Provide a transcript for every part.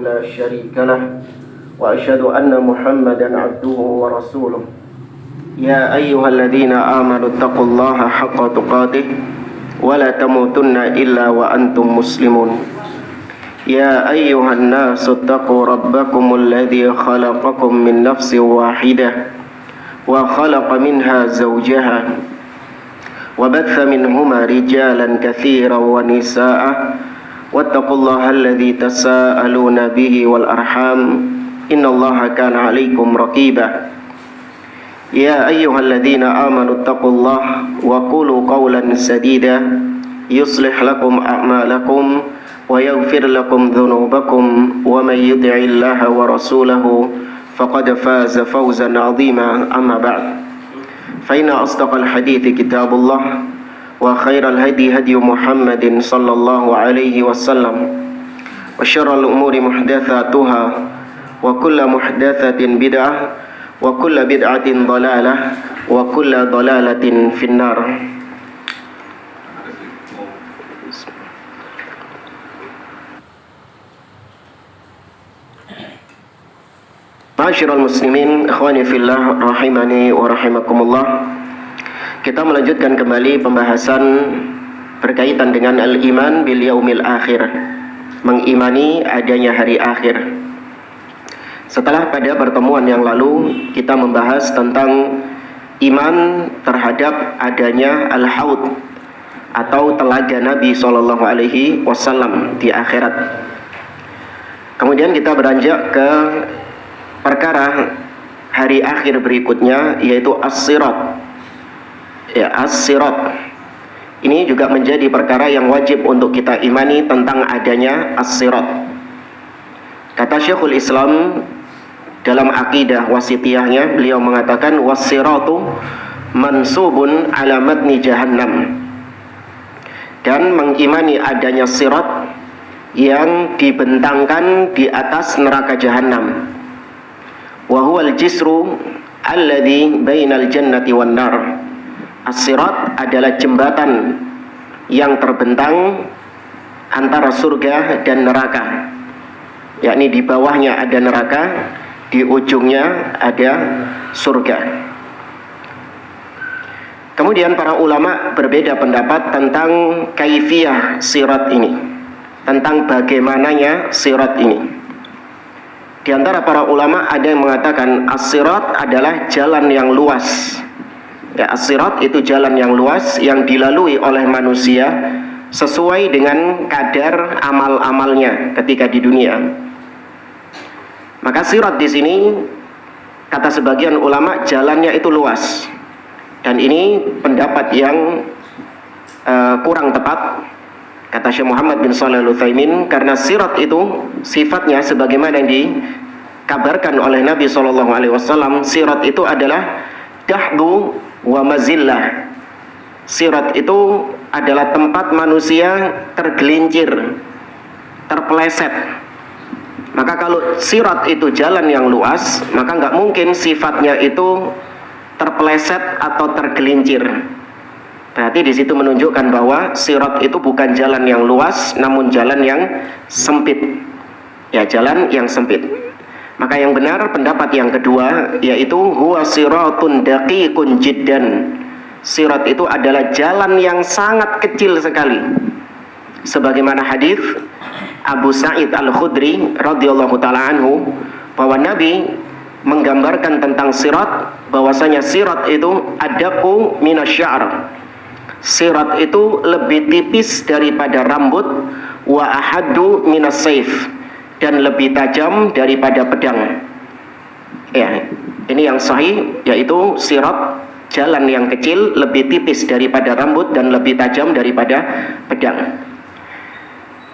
لا شريك له وأشهد أن محمدا عبده ورسوله يا أيها الذين آمنوا اتقوا الله حق تقاته ولا تموتن إلا وأنتم مسلمون يا أيها الناس اتقوا ربكم الذي خلقكم من نفس واحدة وخلق منها زوجها وبث منهما رجالا كثيرا ونساء واتقوا الله الذي تساءلون به والأرحام إن الله كان عليكم رقيبا يا أيها الذين آمنوا اتقوا الله وقولوا قولا سديدا يصلح لكم أعمالكم ويغفر لكم ذنوبكم ومن يطع الله ورسوله فقد فاز فوزا عظيما أما بعد فإن أصدق الحديث كتاب الله وخير الهدي هدي محمد صلى الله عليه وسلم وشر الأمور محدثاتها وكل محدثة بدعة وكل بدعة ضلالة وكل ضلالة في النار. Ma'asyiral muslimin, ikhwani fillah, rahimani wa rahimakumullah. Kita melanjutkan kembali pembahasan berkaitan dengan al-iman bil yaumil akhir, mengimani adanya hari akhir. Setelah pada pertemuan yang lalu kita membahas tentang iman terhadap adanya al-haud atau telaga Nabi SAW di akhirat. Kemudian kita beranjak ke perkara hari akhir berikutnya, yaitu as-sirat. Ya, as-sirat ini juga menjadi perkara yang wajib untuk kita imani tentang adanya as-sirat. Kata Syekhul Islam dalam akidah wasitiyahnya, beliau mengatakan was-siratu mansubun ala matni jahannam, dan mengimani adanya sirat yang dibentangkan di atas neraka jahanam. Wa huwal jisru alladhi bainal jannati wan nar. As-sirat adalah jembatan yang terbentang antara surga dan neraka, yakni di bawahnya ada neraka, di ujungnya ada surga. Kemudian para ulama berbeda pendapat tentang kaifiyah sirat ini, tentang bagaimananya sirat ini. Di antara para ulama ada yang mengatakan as-sirat adalah jalan yang luas. Ya, as-sirat itu jalan yang luas yang dilalui oleh manusia sesuai dengan kadar amal-amalnya ketika di dunia. Maka sirat di sini kata sebagian ulama jalannya itu luas. Dan ini pendapat yang kurang tepat, kata Syekh Muhammad bin Shalih Al-Utsaimin, karena sirat itu sifatnya sebagaimana yang dikabarkan oleh Nabi SAW. Sirat itu adalah dahdu wa mazillah. Sirat itu adalah tempat manusia tergelincir, terpeleset. Maka kalau sirat itu jalan yang luas, maka nggak mungkin sifatnya itu terpeleset atau tergelincir. Berarti di situ menunjukkan bahwa sirat itu bukan jalan yang luas, namun jalan yang sempit. Ya, jalan yang sempit. Maka yang benar pendapat yang kedua, yaitu huwa siratun daqiqun jiddan. Sirat itu adalah jalan yang sangat kecil sekali. Sebagaimana hadis Abu Sa'id Al-Khudri radhiyallahu taala anhu, bahwa Nabi menggambarkan tentang sirat, bahwasanya sirat itu adaku minasya'r. Sirat itu lebih tipis daripada rambut, wa ahaddu minas saif, dan lebih tajam daripada pedang. Ya, ini yang sahih, yaitu sirat jalan yang kecil, lebih tipis daripada rambut dan lebih tajam daripada pedang.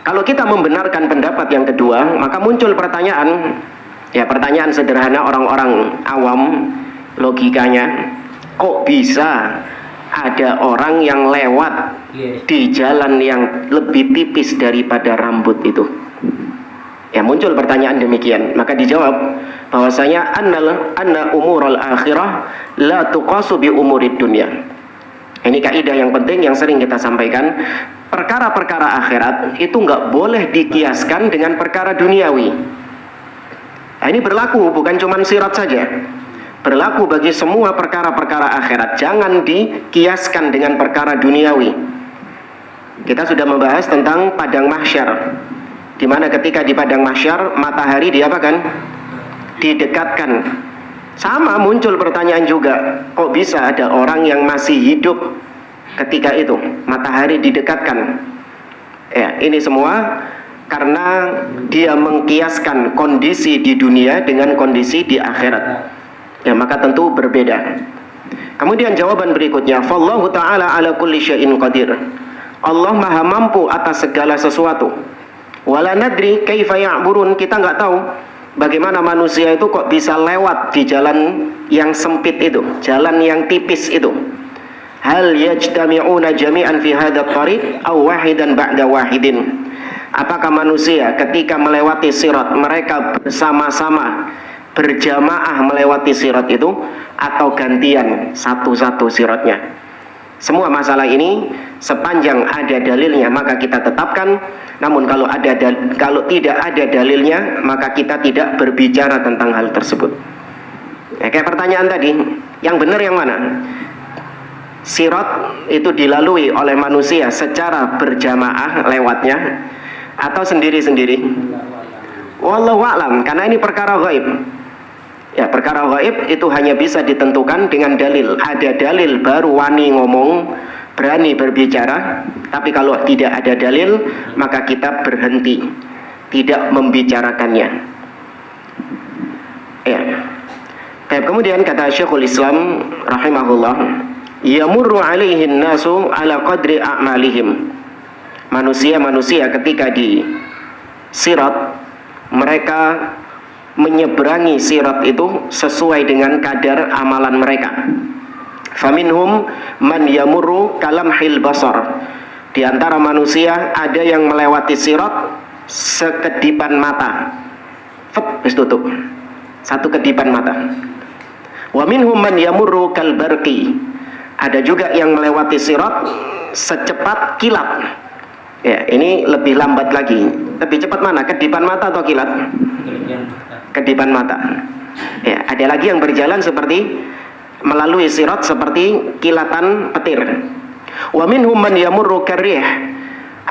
Kalau kita membenarkan pendapat yang kedua, maka muncul pertanyaan, ya pertanyaan sederhana orang-orang awam, logikanya, kok bisa ada orang yang lewat di jalan yang lebih tipis daripada rambut itu? Ya, muncul pertanyaan demikian. Maka dijawab bahwasanya anna umurul akhirah la tuqasu bi umurid dunya. Ini kaidah yang penting yang sering kita sampaikan, perkara-perkara akhirat itu nggak boleh dikiaskan dengan perkara duniawi. Nah, ini berlaku bukan cuma sirat saja, berlaku bagi semua perkara-perkara akhirat. Jangan dikiaskan dengan perkara duniawi. Kita sudah membahas tentang padang mahsyar, di mana ketika di padang mahsyar matahari diapakan? Didekatkan. Sama muncul pertanyaan juga, kok bisa ada orang yang masih hidup ketika itu matahari didekatkan? Ya, ini semua karena dia mengkiaskan kondisi di dunia dengan kondisi di akhirat. Ya, maka tentu berbeda. Kemudian jawaban berikutnya, fallahu ta'ala ala kulli syai'in qadir. Allah maha mampu atas segala sesuatu. Wala nadri kaifa ya'burun, kita nggak tahu bagaimana manusia itu kok bisa lewat di jalan yang sempit itu, jalan yang tipis itu. Hal yajtami'una jami'an fi hadzal tariq aw wahidan ba'da wahidin. Apakah manusia ketika melewati sirat mereka bersama-sama berjamaah melewati sirat itu atau gantian satu-satu siratnya? Semua masalah ini sepanjang ada dalilnya maka kita tetapkan. Namun kalau tidak ada dalilnya maka kita tidak berbicara tentang hal tersebut. Ya, kayak pertanyaan tadi, yang benar yang mana? Sirat itu dilalui oleh manusia secara berjamaah lewatnya atau sendiri-sendiri? Wallahu a'lam, karena ini perkara gaib. Ya, perkara gaib itu hanya bisa ditentukan dengan dalil. Ada dalil baru wani ngomong, berani berbicara. Tapi kalau tidak ada dalil maka kita berhenti, tidak membicarakannya. Ya. Kemudian kata Syekhul Islam rahimahullah, yamurru alaihin nasu ala qadri a'malihim. Manusia ketika di sirat mereka menyeberangi sirat itu sesuai dengan kadar amalan mereka. Faminhum man yamurru kalamhil basar. Di antara manusia ada yang melewati sirat sekedipan mata. Wis tutup. Satu kedipan mata. Wa minhum man yamurru kalbarqi. Ada juga yang melewati sirat secepat kilat. Ya, ini lebih lambat lagi. Lebih cepat mana? Kedipan mata atau kilat? Kedipan mata. Ya, ada lagi yang berjalan seperti melalui sirat seperti kilatan petir. Wa minhum man yamurru karrih.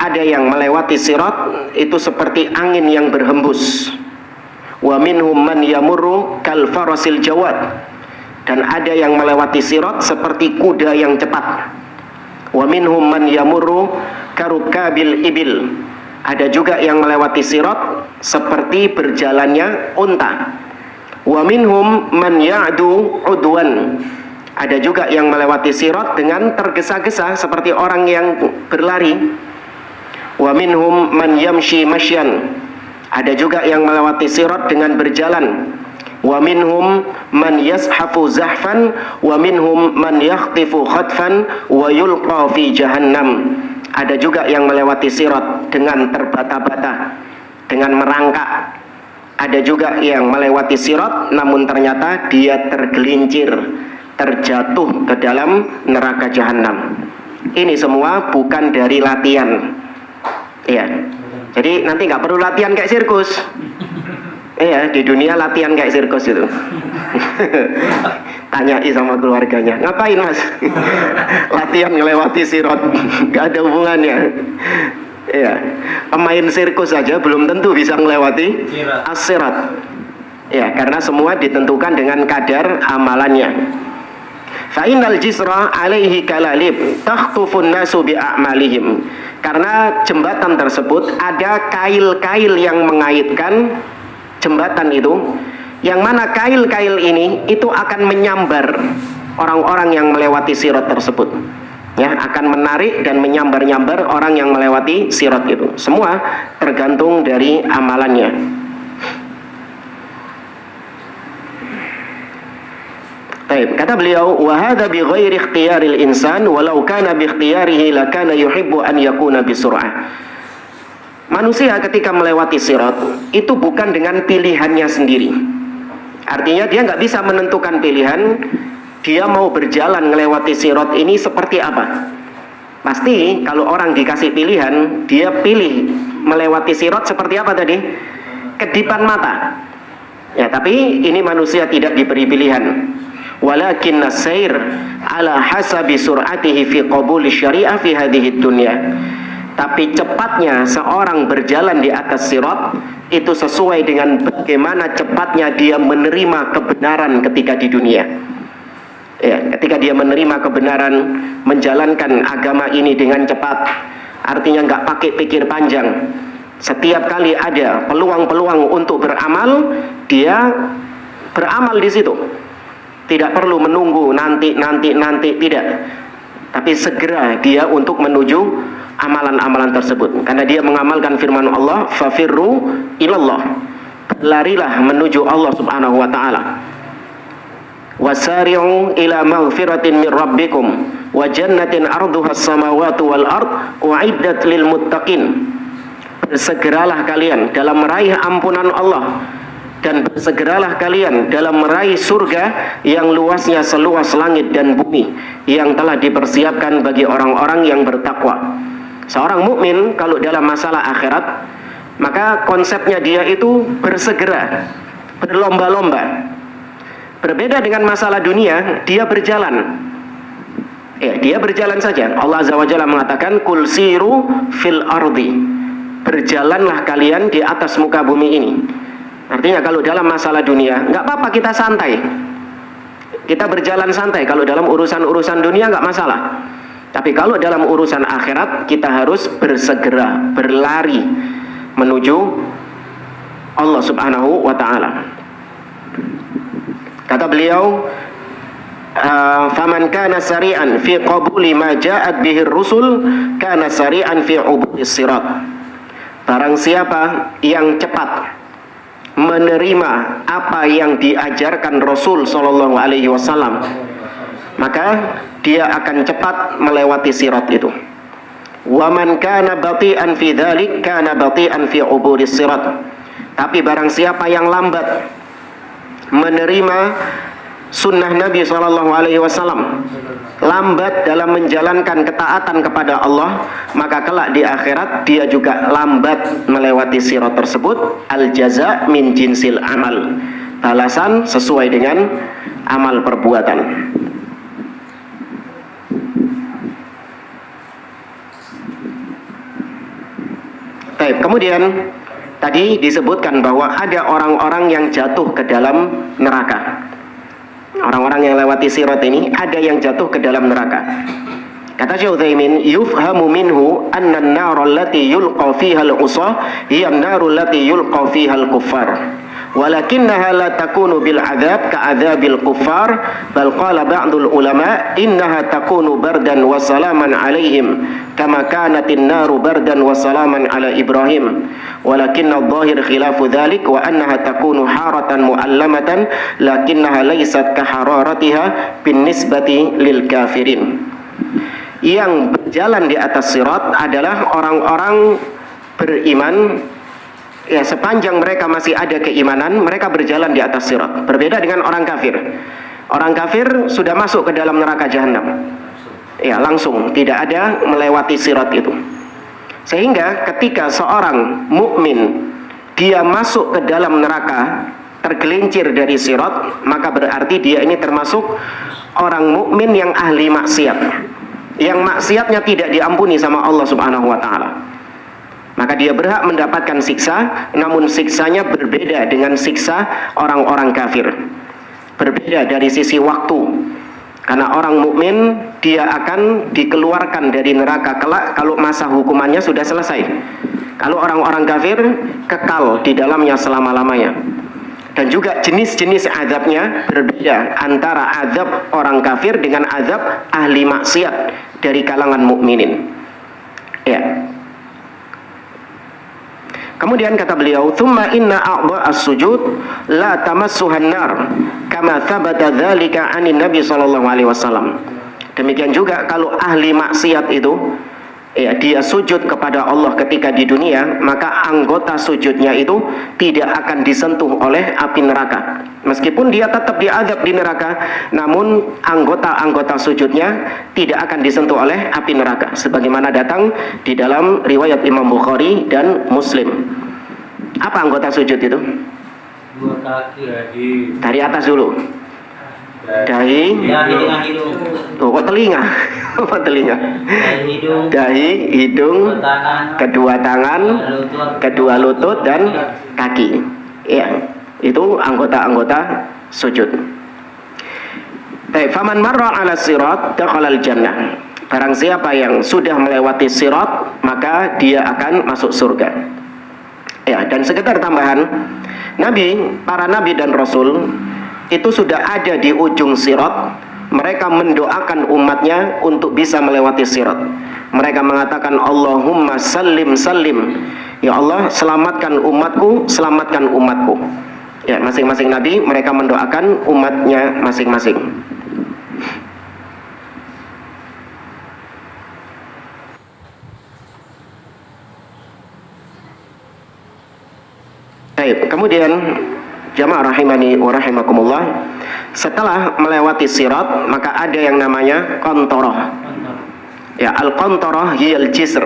Ada yang melewati sirat itu seperti angin yang berhembus. Wa minhum man yamurru kal farasil jawad. Dan ada yang melewati sirat seperti kuda yang cepat. Wa minhum man yamurru karukabil ibil. Ada juga yang melewati sirat seperti berjalannya unta. Wa minhum man ya'du udwan. Ada juga yang melewati sirat dengan tergesa-gesa seperti orang yang berlari. Wa minhum man yamshi masyan. Ada juga yang melewati sirat dengan berjalan. Wa minhum man yashafu zahfan wa minhum man yakhtifu khatfan wa yulqa fi jahannam. Ada juga yang melewati sirat dengan terbata-bata, dengan merangkak. Ada juga yang melewati sirat namun ternyata dia tergelincir, terjatuh ke dalam neraka jahannam. Ini semua bukan dari latihan. Iya. Jadi nanti nggak perlu latihan kayak sirkus. Iya, di dunia latihan kayak sirkus itu. Tanyai sama keluarganya, ngapain mas? Latihan ngelewati sirat, gak ada hubungannya. Iya, pemain sirkus saja belum tentu bisa melewati as-sirat. Ya, karena semua ditentukan dengan kadar amalannya. Fa'inal jisra alaihi kalalib takhtufun nasu bi'a'malihim. Karena jembatan tersebut ada kail-kail yang mengaitkan jembatan itu, yang mana kail-kail ini itu akan menyambar orang-orang yang melewati sirat tersebut. Ya, akan menarik dan menyambar-nyambar orang yang melewati sirat itu. Semua tergantung dari amalannya. Baik, kata beliau, wa hadza bi ghairi ikhtiyaril insan walau kana bi ikhtiyarihi lakana yuhibbu an yakuna bi sur'ah. Manusia ketika melewati sirat itu bukan dengan pilihannya sendiri. Artinya dia nggak bisa menentukan pilihan dia mau berjalan melewati sirat ini seperti apa. Pasti kalau orang dikasih pilihan, dia pilih melewati sirat seperti apa tadi? Kedipan mata. Ya, tapi ini manusia tidak diberi pilihan. Walakin as-sair ala hasabi sur'atihi fi qabuli syariah fi hadhihi dunya. Tapi cepatnya seorang berjalan di atas sirat itu sesuai dengan bagaimana cepatnya dia menerima kebenaran ketika di dunia. Ya, ketika dia menerima kebenaran, menjalankan agama ini dengan cepat, artinya nggak pakai pikir panjang. Setiap kali ada peluang-peluang untuk beramal, dia beramal di situ. Tidak perlu menunggu nanti, tidak. Tapi segera dia untuk menuju amalan-amalan tersebut. Karena dia mengamalkan firman Allah, fafirru ilallah. Larilah menuju Allah Subhanahu wa taala. Wasari'u ila maghfiratin min rabbikum wa jannatin arduha as-samawati wal ard u'iddat lil muttaqin. Bersegeralah kalian dalam meraih ampunan Allah, dan bersegeralah kalian dalam meraih surga yang luasnya seluas langit dan bumi, yang telah dipersiapkan bagi orang-orang yang bertakwa. Seorang mukmin kalau dalam masalah akhirat, maka konsepnya dia itu bersegera, berlomba-lomba. Berbeda dengan masalah dunia, dia berjalan. Ya, dia berjalan saja. Allah Azza wa Jalla mengatakan, "Qul siru fil ardi." Berjalanlah kalian di atas muka bumi ini. Artinya kalau dalam masalah dunia, nggak apa-apa kita santai. Kita berjalan santai. Kalau dalam urusan-urusan dunia nggak masalah. Tapi kalau dalam urusan akhirat, kita harus bersegera, berlari menuju Allah Subhanahu wa ta'ala. Kata beliau, faman kana sari'an fi qabuli ma ja'at bihi rusul kana sari'an fi ubudis sirat. Barang siapa yang cepat menerima apa yang diajarkan Rasul sallallahu alaihi wasallam, maka dia akan cepat melewati sirat itu. Wa man kana bati'an fi dzalik kana bati'an fi ubudis sirat. Tapi barang siapa yang lambat menerima sunnah Nabi SAW, lambat dalam menjalankan ketaatan kepada Allah, maka kelak di akhirat dia juga lambat melewati sirat tersebut. Al jaza min jinsil amal, balasan sesuai dengan amal perbuatan. Baik, kemudian tadi disebutkan bahwa ada orang-orang yang jatuh ke dalam neraka. Orang-orang yang lewati sirat ini ada yang jatuh ke dalam neraka. Kata Syekh Utsaimin, yufhamu minhu anna an-nar allati yulqa fiha al-usah hiya an-nar allati yulqa fiha al-kuffar. Walakinnaha la takunu bil adzab ka'adzabil kuffar, bal qala ba'dul ulama innaha takunu bardan wa salaman alaihim kama kanatin naru bardan wa salaman ala Ibrahim. Walakinna adh-dhahir khilafu dhalik wa annaha takunu haratan mu'allamatan lakinnaha laysat ka hararatiha bin nisbati lil kafirin. Yang berjalan di atas sirat adalah orang-orang beriman. Ya, sepanjang mereka masih ada keimanan, mereka berjalan di atas sirat. Berbeda dengan orang kafir. Orang kafir sudah masuk ke dalam neraka jahanam. Ya, langsung tidak ada melewati sirat itu. Sehingga ketika seorang mukmin dia masuk ke dalam neraka, tergelincir dari sirat, maka berarti dia ini termasuk orang mukmin yang ahli maksiat, yang maksiatnya tidak diampuni sama Allah Subhanahu wa ta'ala. Maka dia berhak mendapatkan siksa, namun siksanya berbeda dengan siksa orang-orang kafir. Berbeda dari sisi waktu. Karena orang mukmin dia akan dikeluarkan dari neraka kelak kalau masa hukumannya sudah selesai. Kalau orang-orang kafir kekal di dalamnya selama-lamanya. Dan juga jenis-jenis azabnya berbeda antara azab orang kafir dengan azab ahli maksiat dari kalangan mukminin. Ya. Kemudian kata beliau, "Tsumma inna a'dha as-sujud la tamassuhan nar kama thabata dzalika 'anin Nabi sallallahu alaihi wasallam." Demikian juga kalau ahli maksiat itu ya, dia sujud kepada Allah ketika di dunia, maka anggota sujudnya itu tidak akan disentuh oleh api neraka. Meskipun dia tetap diazab di neraka, namun anggota-anggota sujudnya tidak akan disentuh oleh api neraka, sebagaimana datang di dalam riwayat Imam Bukhari dan Muslim. Apa anggota sujud itu? Dua kaki dari atas dulu. Dahi, oh, kok telinga? Apa telinga? Dahi, hidung, kedua tangan, kedua lutut dan kaki. Ya, itu anggota-anggota sujud. Faman marra 'ala sirat dakhala al-jannah. Barang siapa yang sudah melewati sirat, maka dia akan masuk surga. Ya, dan sekedar tambahan, para nabi dan rasul itu sudah ada di ujung sirat. Mereka mendoakan umatnya untuk bisa melewati sirat. Mereka mengatakan, Allahumma sallim sallim. Ya Allah, selamatkan umatku, selamatkan umatku. Ya, masing-masing nabi mereka mendoakan umatnya masing-masing. Baik, kemudian jamaah rahimani wa rahimakumullah, setelah melewati sirat maka ada yang namanya qantoroh. Ya, al-qantoroh hiyal jisr.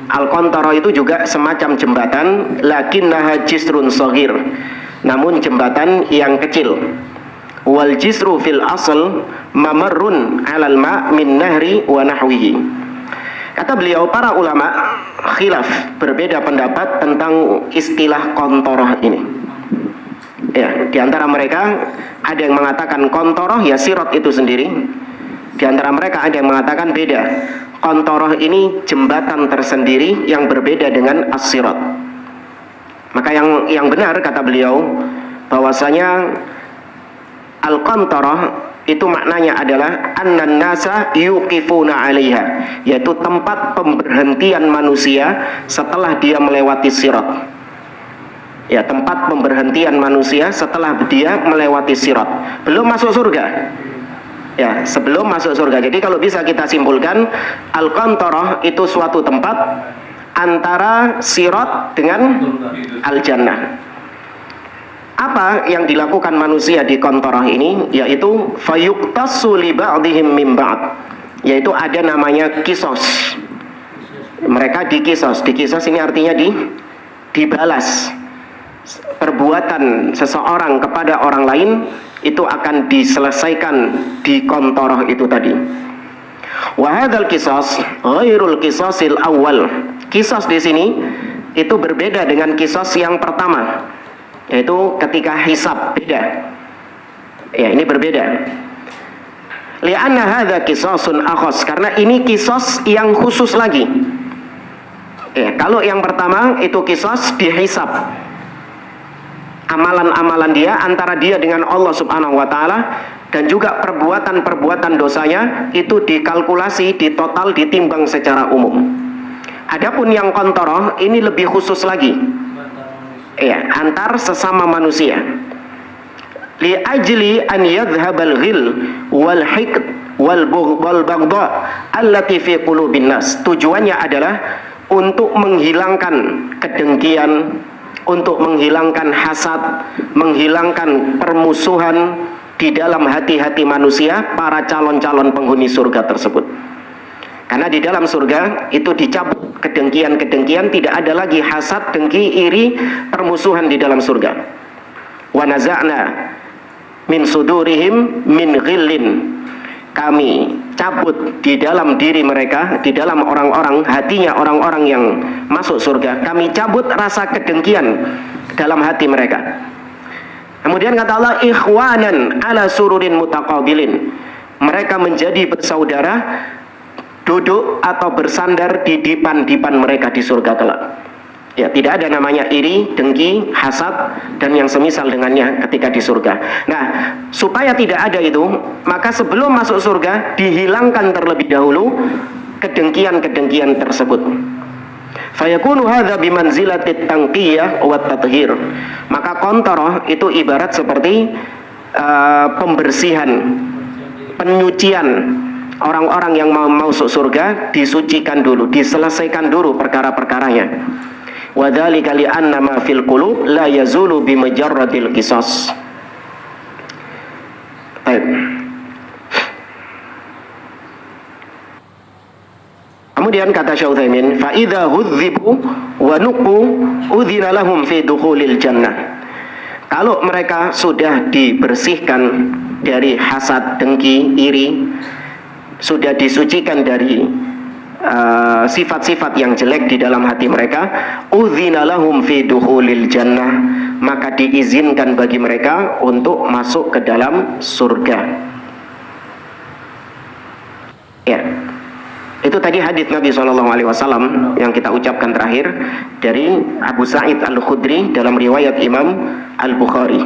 Al-qantoroh itu juga semacam jembatan, lakinnaha jisrun shaghir, namun jembatan yang kecil. Wal jisru fil asl mamarrun 'alal ma' min nahri wa nahwihi. Kata beliau, para ulama khilaf, berbeda pendapat tentang istilah qantoroh ini. Ya, di antara mereka ada yang mengatakan qantoroh ya sirat itu sendiri. Di antara mereka ada yang mengatakan beda. Qantoroh ini jembatan tersendiri yang berbeda dengan as-sirat. Maka yang benar kata beliau bahwasanya al-qantoroh itu maknanya adalah annan nasa yuqifuna 'alaiha, yaitu tempat pemberhentian manusia setelah dia melewati sirat. Ya, tempat pemberhentian manusia setelah dia melewati sirat, belum masuk surga. Ya, sebelum masuk surga. Jadi kalau bisa kita simpulkan, al-qantoroh itu suatu tempat antara sirat dengan al-jannah. Apa yang dilakukan manusia di qantoroh ini? Yaitu fayuqtassu li ba'dihim min ba'd, yaitu ada namanya kisos. Mereka dikisos. Dikisos ini artinya dibalas. Perbuatan seseorang kepada orang lain itu akan diselesaikan di qantoroh itu tadi. Wa hadzal qisas ghairul qisasil awal. Kisos di sini itu berbeda dengan kisos yang pertama, yaitu ketika hisab, beda. Ya, ini berbeda. Li'anna hadza qisasun akhas, karena ini kisos yang khusus lagi. Ya, kalau yang pertama itu kisos dihisab. Amalan-amalan dia antara dia dengan Allah Subhanahu wa taala, dan juga perbuatan-perbuatan dosanya itu dikalkulasi, ditotal, ditimbang secara umum. Adapun yang qantoroh ini lebih khusus lagi. Ya, antar sesama manusia. Li ajli an yadhhabal ghil wal hiqd wal baghdha allati fi qulubin nas. Tujuannya adalah untuk menghilangkan kedengkian, untuk menghilangkan hasad, menghilangkan permusuhan di dalam hati-hati manusia, para calon-calon penghuni surga tersebut. Karena di dalam surga itu dicabut kedengkian-kedengkian, tidak ada lagi hasad, dengki, iri, permusuhan di dalam surga. Wa naza'na min sudurihim min ghillin. Kami cabut di dalam diri mereka, di dalam orang-orang, hatinya orang-orang yang masuk surga, kami cabut rasa kedengkian dalam hati mereka. Kemudian kata Allah, ikhwanan ala sururin mutaqabilin. Mereka menjadi bersaudara, duduk atau bersandar di dipan-dipan mereka di surga kelak. Ya, tidak ada namanya iri, dengki, hasad, dan yang semisal dengannya ketika di surga. Nah, supaya tidak ada itu, maka sebelum masuk surga, dihilangkan terlebih dahulu kedengkian-kedengkian tersebut. Fayakunu hadza bimanzilatit tanqiyah wa tathhir. Maka qantoroh itu ibarat seperti pembersihan, penyucian orang-orang yang mau masuk surga disucikan dulu, diselesaikan dulu perkara-perkaranya. Wa dzalika li anna ma fil qulub la yazulu bi majarratil qisas. Baik. Kemudian kata Syekh Utsaimin, fa idza hudzibu wa nuqu udzina lahum fi dukhulil jannah. Kalau mereka sudah dibersihkan dari hasad, dengki, iri, sudah disucikan dari sifat-sifat yang jelek di dalam hati mereka, udzina lahum fi dukhulil jannah, maka diizinkan bagi mereka untuk masuk ke dalam surga. Ya. Itu tadi hadis Nabi SAW yang kita ucapkan terakhir dari Abu Sa'id Al-Khudri dalam riwayat Imam Al-Bukhari.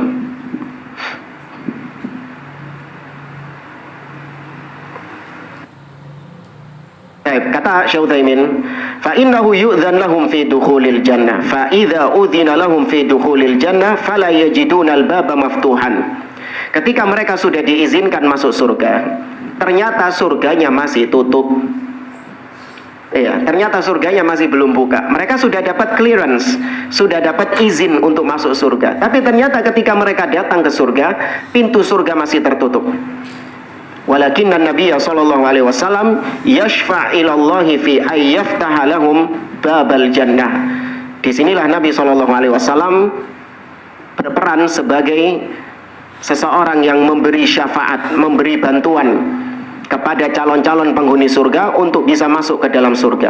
Kata Syekh Utsaimin, fa innahu yu'dzan lahum fi dukhulil jannah, fa idza udzina lahum fi dukhulil jannah fala yajiduna al-baba maftuhan. Ketika mereka sudah diizinkan masuk surga, ternyata surganya masih tutup. Iya, ternyata surganya masih belum buka. Mereka sudah dapat clearance, sudah dapat izin untuk masuk surga. Tapi ternyata ketika mereka datang ke surga, pintu surga masih tertutup. Walakinna Nabiyya sallallahu alaihi wasallam yashfa' ila Allah fi ayyaftaha lahum babal jannah. Disinilah Nabi sallallahu alaihi wasallam berperan sebagai seseorang yang memberi syafaat, memberi bantuan kepada calon-calon penghuni surga untuk bisa masuk ke dalam surga.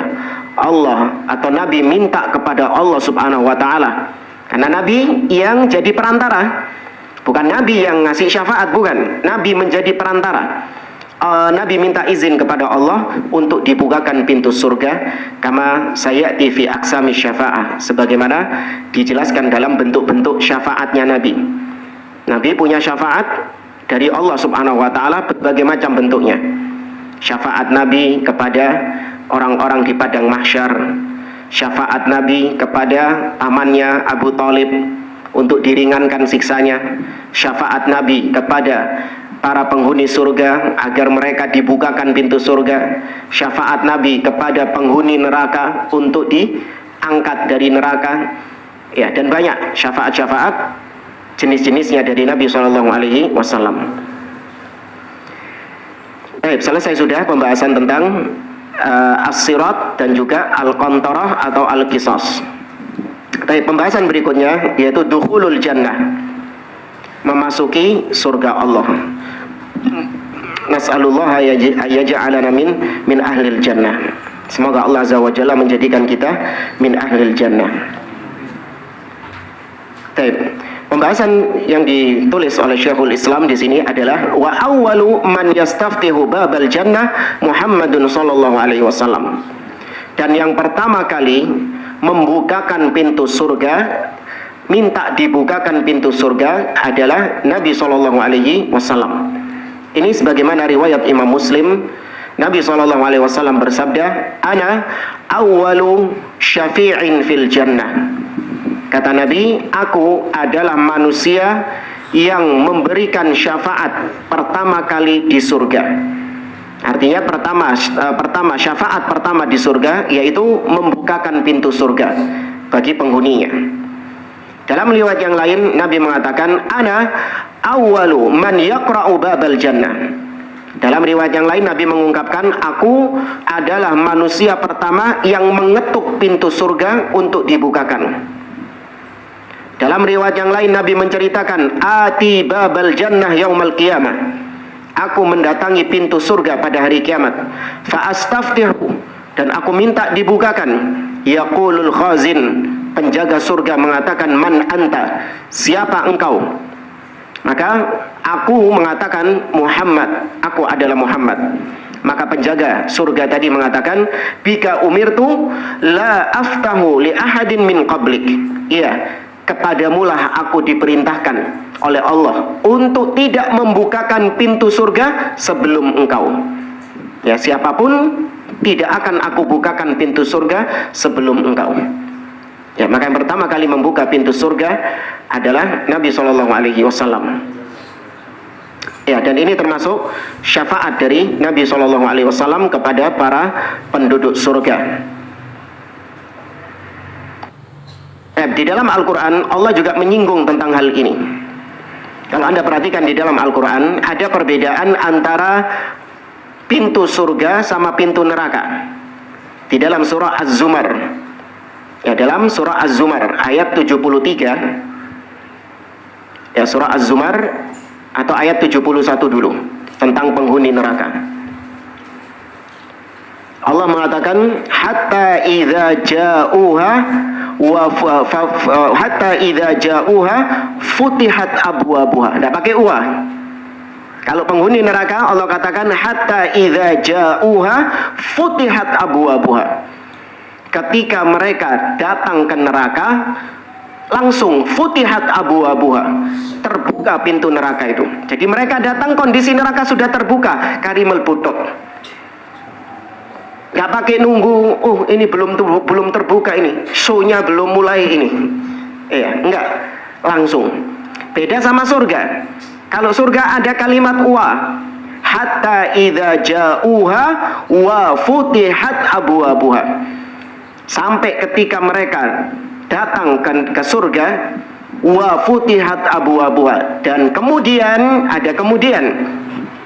Allah atau Nabi minta kepada Allah Subhanahu wa taala. Karena Nabi yang jadi perantara. Bukan Nabi yang ngasih syafaat, bukan. Nabi menjadi perantara. Nabi minta izin kepada Allah untuk dibukakan pintu surga, kama sayati fi aqsami syafa'ah, sebagaimana dijelaskan dalam bentuk-bentuk syafaatnya Nabi. Nabi punya syafaat dari Allah Subhanahu wa taala berbagai macam bentuknya. Syafaat Nabi kepada orang-orang di padang mahsyar, syafaat Nabi kepada pamannya Abu Thalib untuk diringankan siksanya, syafaat Nabi kepada para penghuni surga agar mereka dibukakan pintu surga, syafaat Nabi kepada penghuni neraka untuk diangkat dari neraka. Ya, dan banyak syafaat-syafaat jenis-jenisnya dari Nabi Shallallahu Alaihi Wasallam. Selesai sudah pembahasan tentang as-sirat dan juga al-qantarah atau al-qisas. Pembahasan berikutnya yaitu dukhulul jannah, memasuki surga Allah. Nas'alullah ayaj'alana min ahlil jannah. Semoga Allah Azza wa Jalla menjadikan kita min ahlil jannah. Pembahasan yang ditulis oleh Syekhul Islam di sini adalah wa awwalu man yastaftihu babal jannah Muhammadun sallallahu alaihi wasallam. Dan yang pertama kali membukakan pintu surga, minta dibukakan pintu surga adalah Nabi sallallahu alaihi wasallam. Ini sebagaimana riwayat Imam Muslim, Nabi sallallahu alaihi wasallam bersabda, "Ana awwalu syafi'in fil jannah." Kata Nabi, aku adalah manusia yang memberikan syafaat pertama kali di surga. Artinya pertama syafaat pertama di surga yaitu membukakan pintu surga bagi penghuninya. Dalam riwayat yang lain Nabi mengatakan, ana awwalu man yaqra'u babal jannah. Dalam riwayat yang lain Nabi mengungkapkan, aku adalah manusia pertama yang mengetuk pintu surga untuk dibukakan. Dalam riwayat yang lain Nabi menceritakan, ati babal jannah yaumal qiyamah. Aku mendatangi pintu surga pada hari kiamat. Fa astaftihu, dan aku minta dibukakan. Yaqulul khazin, penjaga surga mengatakan, man anta, siapa engkau? Maka aku mengatakan, Muhammad, aku adalah Muhammad. Maka penjaga surga tadi mengatakan, bika umirtu la aftahu li ahadin min qablik. Iya, kepadamulah aku diperintahkan oleh Allah untuk tidak membukakan pintu surga sebelum engkau. Ya, siapapun tidak akan aku bukakan pintu surga sebelum engkau. Ya, maka yang pertama kali membuka pintu surga adalah Nabi Shallallahu Alaihi Wasallam. Ya, dan ini termasuk syafaat dari Nabi Shallallahu Alaihi Wasallam kepada para penduduk surga. Di dalam Al-Quran Allah juga menyinggung tentang hal ini. Kalau Anda perhatikan di dalam Al-Quran ada perbedaan antara pintu surga sama pintu neraka. Di dalam surah Az-Zumar, ya, dalam surah Az-Zumar ayat 73, ya, surah Az-Zumar atau ayat 71 dulu tentang penghuni neraka. Allah mengatakan hatta idza ja'uha hatta idza ja'uha futihat abwabuha. Enggak pakai uha. Kalau penghuni neraka Allah katakan hatta idza ja'uha futihat abwabuha. Ketika mereka datang ke neraka langsung futihat abwabuha, terbuka pintu neraka itu. Jadi mereka datang kondisi neraka sudah terbuka, karimul butok. Gak pakai nunggu, oh ini belum terbuka ini, show-nya belum mulai ini. Enggak, langsung. Beda sama surga. Kalau surga ada kalimat wa, hatta idza ja'uha wa futihat abwabuha. Sampai ketika mereka datang ke surga, wa futihat abwabuha, dan kemudian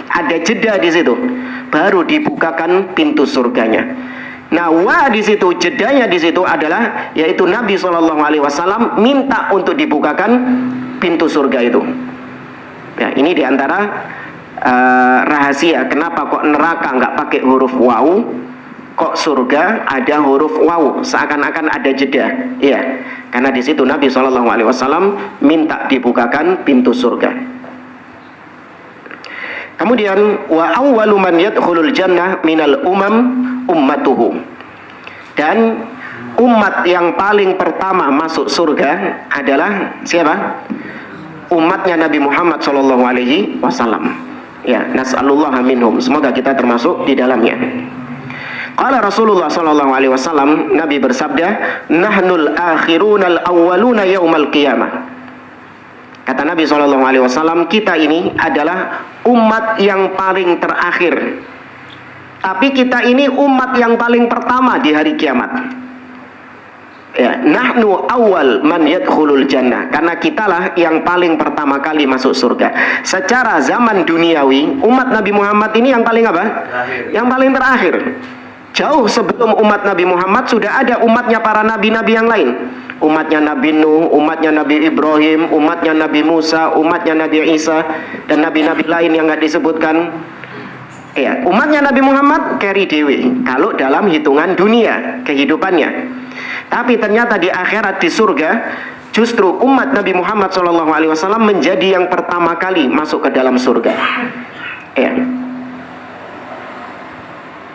ada jeda di situ, baru dibukakan pintu surganya. Nah, wa di situ, jedanya di situ adalah yaitu Nabi Shallallahu Alaihi Wasallam minta untuk dibukakan pintu surga itu. Ya, ini diantara rahasia kenapa kok neraka nggak pakai huruf waw, kok surga ada huruf waw, seakan-akan ada jeda. Iya, karena di situ Nabi Shallallahu Alaihi Wasallam minta dibukakan pintu surga. Kemudian wa awwalu man yadkhulul jannah minal ummatuhu. Dan umat yang paling pertama masuk surga adalah siapa? Umatnya Nabi Muhammad sallallahu alaihi wasallam. Ya, nas'alullah minhum. Semoga kita termasuk di dalamnya. Qala Rasulullah sallallahu alaihi wasallam, Nabi bersabda, "Nahnul akhirunal awwaluna yaumal qiyamah." Kata Nabi Shallallahu Alaihi Wasallam, kita ini adalah umat yang paling terakhir. Tapi kita ini umat yang paling pertama di hari kiamat. Ya, nahnu awal man yadkhulul jannah. Karena kitalah yang paling pertama kali masuk surga. Secara zaman duniawi, umat Nabi Muhammad ini yang paling apa? Yang paling terakhir. Jauh sebelum umat Nabi Muhammad sudah ada umatnya para nabi-nabi yang lain. Umatnya Nabi Nuh, umatnya Nabi Ibrahim, umatnya Nabi Musa, umatnya Nabi Isa, dan nabi-nabi lain yang nggak disebutkan. Ya, umatnya Nabi Muhammad carry dewi kalau dalam hitungan dunia kehidupannya. Tapi ternyata di akhirat, di surga, justru umat Nabi Muhammad SAW menjadi yang pertama kali masuk ke dalam surga. Ya.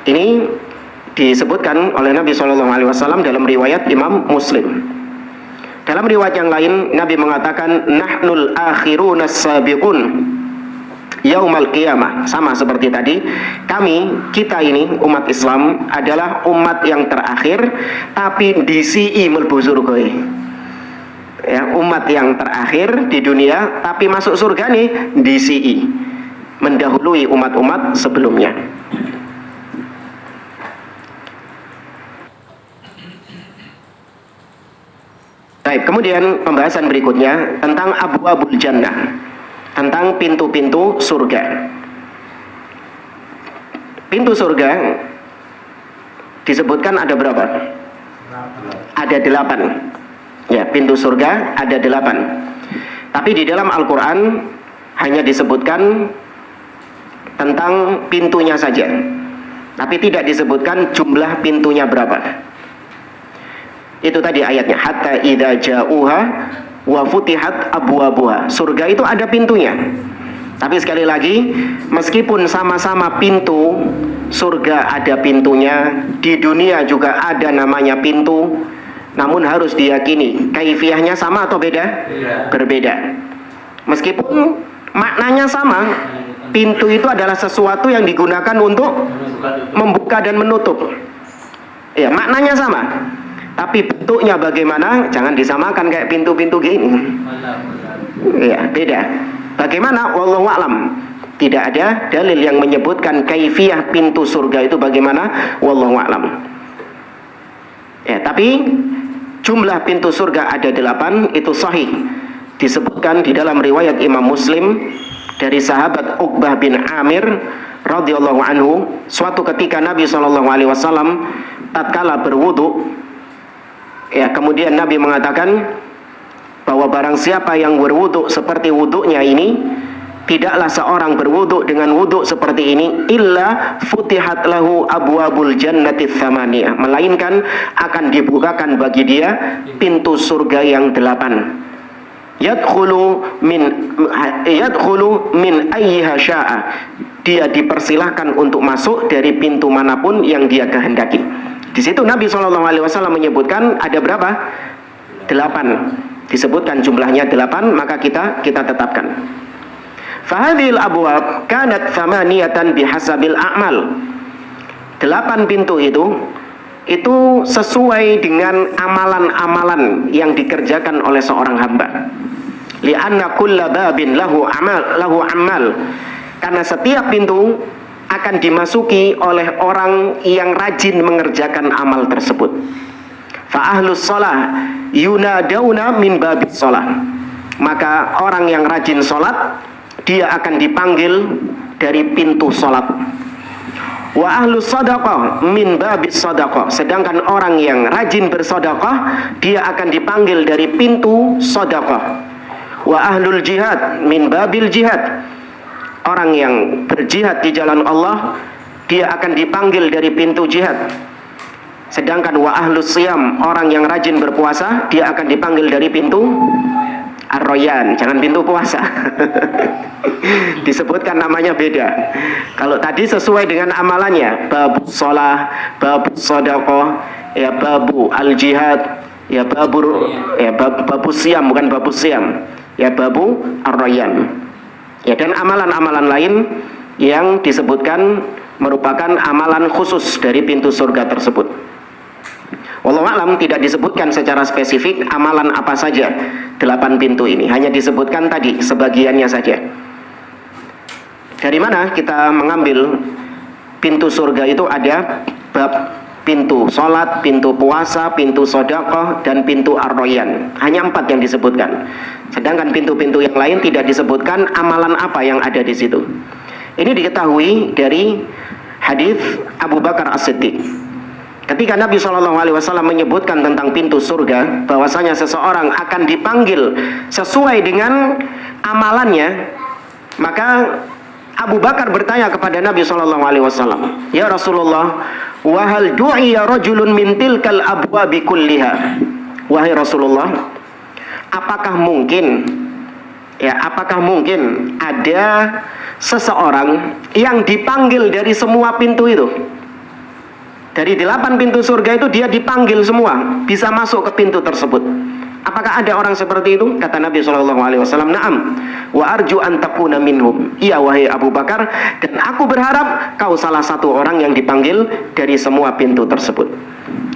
Ini disebutkan oleh Nabi SAW dalam riwayat Imam Muslim. Dalam riwayat yang lain, Nabi mengatakan, nahnul akhiruna sabiqun yaumal qiyamah. Sama seperti tadi, kita ini umat Islam adalah umat yang terakhir, tapi disi mlebu surga. Ya, umat yang terakhir di dunia, tapi masuk surga nih disi, mendahului umat-umat sebelumnya. Baik, kemudian pembahasan berikutnya tentang abwabul jannah, tentang pintu-pintu surga. Pintu surga disebutkan ada berapa? Ada 8. Ya, pintu surga ada 8. Tapi di dalam Al-Quran hanya disebutkan tentang pintunya saja, tapi tidak disebutkan jumlah pintunya berapa. Itu tadi ayatnya, hatta idza ja'uha wa futihat abwabuha. Surga itu ada pintunya. Tapi sekali lagi, meskipun sama-sama pintu, surga ada pintunya, di dunia juga ada namanya pintu, namun harus diyakini kaifiyahnya sama atau beda? Berbeda. Meskipun maknanya sama, pintu itu adalah sesuatu yang digunakan untuk membuka dan menutup. Ya, maknanya sama. Tapi bentuknya bagaimana? Jangan disamakan kayak pintu-pintu gini. Ya, beda. Bagaimana? Wallahu a'lam. Tidak ada dalil yang menyebutkan kaifiyah pintu surga itu bagaimana, wallahu a'lam. Ya, tapi jumlah pintu surga ada 8, itu sahih. Disebutkan di dalam riwayat Imam Muslim dari sahabat Uqbah bin Amir radhiyallahu anhu, suatu ketika Nabi SAW tatkala berwudu, ya, kemudian Nabi mengatakan bahwa barang siapa yang berwudu seperti wudunya ini, tidaklah seorang berwudu dengan wudu seperti ini illa futihat lahu abwabul jannati tsamaniyah, melainkan akan dibukakan bagi dia pintu surga yang 8. Yadkhulu min ayyiha syaa, dia dipersilahkan untuk masuk dari pintu manapun yang dia kehendaki. Di situ Nabi SAW menyebutkan ada berapa? 8. Disebutkan jumlahnya 8, maka kita tetapkan. Fahadhil abwab kanat thamaniyatan bihasabil a'mal. 8 pintu itu sesuai dengan amalan-amalan yang dikerjakan oleh seorang hamba. Li'anna kulla babin lahu amal. Karena setiap pintu akan dimasuki oleh orang yang rajin mengerjakan amal tersebut. Fa ahlus shalah yunadawna min babis shalah. Maka orang yang rajin salat dia akan dipanggil dari pintu salat. Wa ahlus sadaqah min babis sadaqah. Sedangkan orang yang rajin bersedekah dia akan dipanggil dari pintu sedekah. Wa ahlul jihad min babil jihad. Orang yang berjihad di jalan Allah dia akan dipanggil dari pintu jihad. Sedangkan wa ahlus siyam, orang yang rajin berpuasa, dia akan dipanggil dari pintu Ar-Rayyan, jangan pintu puasa. Disebutkan namanya beda. Kalau tadi sesuai dengan amalannya, babu sholah, babu sodaqoh, ya babu al-jihad, ya babu siyam, bukan babu siyam, ya babu Ar-Rayyan. Ya, dan amalan-amalan lain yang disebutkan merupakan amalan khusus dari pintu surga tersebut. Wallahu a'lam, tidak disebutkan secara spesifik amalan apa saja 8 pintu ini, hanya disebutkan tadi sebagiannya saja. Dari mana kita mengambil pintu surga itu? Ada bab pintu sholat, pintu puasa, pintu sedekah, dan pintu Ar-Rayyan. Hanya 4 yang disebutkan. Sedangkan pintu-pintu yang lain tidak disebutkan amalan apa yang ada di situ. Ini diketahui dari hadis Abu Bakar As-Siddiq. Ketika Nabi SAW menyebutkan tentang pintu surga, bahwasanya seseorang akan dipanggil sesuai dengan amalannya, maka Abu Bakar bertanya kepada Nabi SAW, "Ya Rasulullah, wahal du'iya rajulun min tilkal abwabi kulliha?" Wahai Rasulullah, apakah mungkin ada seseorang yang dipanggil dari semua pintu itu? Dari 8 pintu surga itu dia dipanggil semua, bisa masuk ke pintu tersebut. Apakah ada orang seperti itu? Kata Nabi SAW, "Na'am, wa arju an takuna minhum." Iya wahai Abu Bakar, dan aku berharap kau salah satu orang yang dipanggil dari semua pintu tersebut.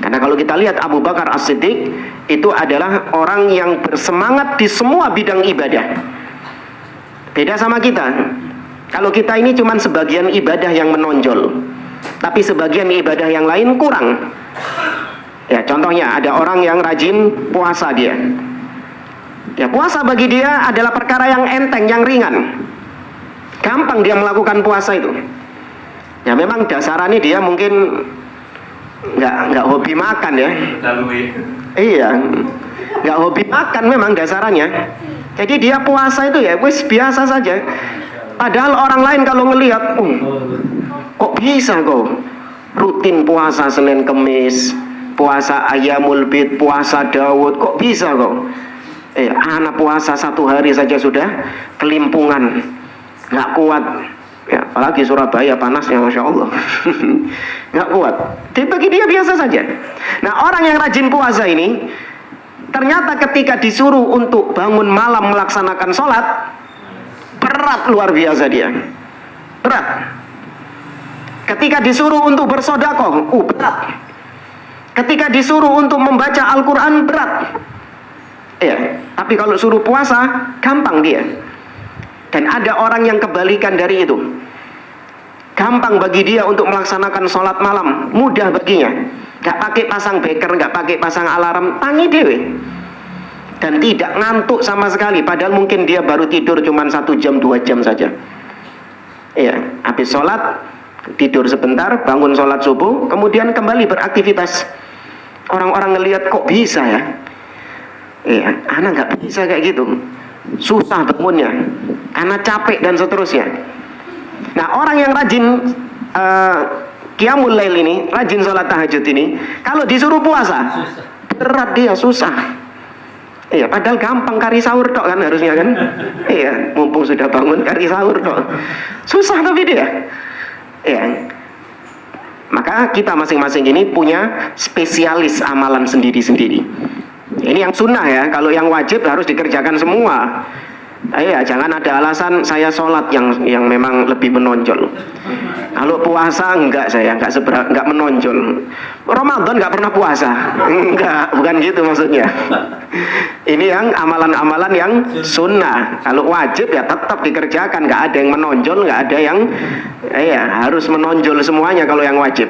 Karena kalau kita lihat Abu Bakar As-Siddiq itu adalah orang yang bersemangat di semua bidang ibadah. Beda sama kita. Kalau kita ini cuma sebagian ibadah yang menonjol, tapi sebagian ibadah yang lain kurang. Ya, contohnya ada orang yang rajin puasa dia. Ya, puasa bagi dia adalah perkara yang enteng, yang ringan. Gampang dia melakukan puasa itu. Ya, memang dasarannya dia mungkin nggak hobi makan ya. Iya, nggak hobi makan memang dasarannya. Jadi dia puasa itu ya wis biasa saja. Padahal orang lain kalau ngelihat, kok bisa kok rutin puasa Senin Kemis, puasa Ayyamul Bid, puasa Daud, kok bisa kok? Anak puasa 1 hari saja sudah kelimpungan, nggak kuat. Ya, apalagi Surabaya panasnya, masya Allah, nggak kuat. Tapi bagi dia biasa saja. Nah, orang yang rajin puasa ini, ternyata ketika disuruh untuk bangun malam melaksanakan sholat, berat luar biasa dia, berat. Ketika disuruh untuk bersedekah, berat. Ketika disuruh untuk membaca Al-Quran, berat. Ya, tapi kalau suruh puasa, gampang dia. Dan ada orang yang kebalikan dari itu. Gampang bagi dia untuk melaksanakan sholat malam, mudah baginya. Gak pakai pasang beker, gak pakai pasang alarm, tangi dewe. Dan tidak ngantuk sama sekali, padahal mungkin dia baru tidur cuma 1 jam 2 jam saja. Iya, habis sholat tidur sebentar, bangun sholat subuh, kemudian kembali beraktivitas. Orang-orang ngelihat kok bisa ya? Iya, anak nggak bisa kayak gitu, susah bangunnya, karena capek dan seterusnya. Nah, orang yang rajin qiyamul lail ini, rajin sholat tahajud ini, kalau disuruh puasa, berat dia, susah. Iya, padahal gampang, kari sahur tok kan harusnya kan. Iya, mumpung sudah bangun kari sahur tok. Susah tapi dia. Iya. Maka kita masing-masing ini punya spesialis amalan sendiri-sendiri. Ini yang sunnah ya, kalau yang wajib harus dikerjakan semua. Iya, jangan ada alasan saya sholat yang memang lebih menonjol. Kalau puasa saya enggak menonjol. Ramadan enggak pernah puasa. Enggak, bukan gitu maksudnya. Ini yang amalan-amalan yang sunnah. Kalau wajib ya tetap dikerjakan, enggak ada yang menonjol, enggak ada yang harus menonjol semuanya kalau yang wajib.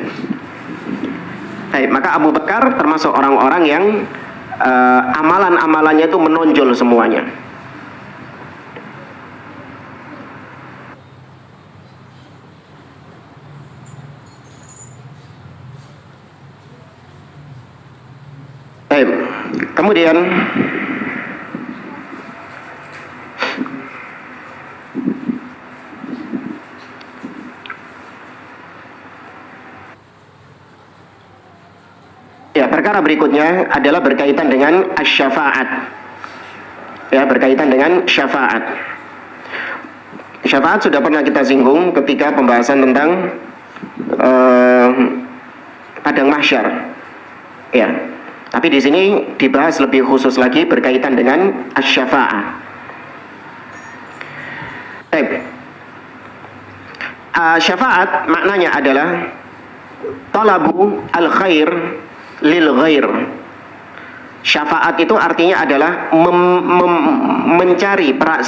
Baik, maka Abu Bakar termasuk orang-orang yang amalan-amalannya itu menonjol semuanya. Baik, kemudian ya, perkara berikutnya adalah berkaitan dengan asy-syafaat. Ya, berkaitan dengan syafaat. Syafaat sudah pernah kita singgung ketika pembahasan tentang padang mahsyar. Ya. Tapi di sini dibahas lebih khusus lagi berkaitan dengan asy-syafa'ah. Syafaat maknanya adalah talabu al-khair lil ghair. Syafaat itu artinya adalah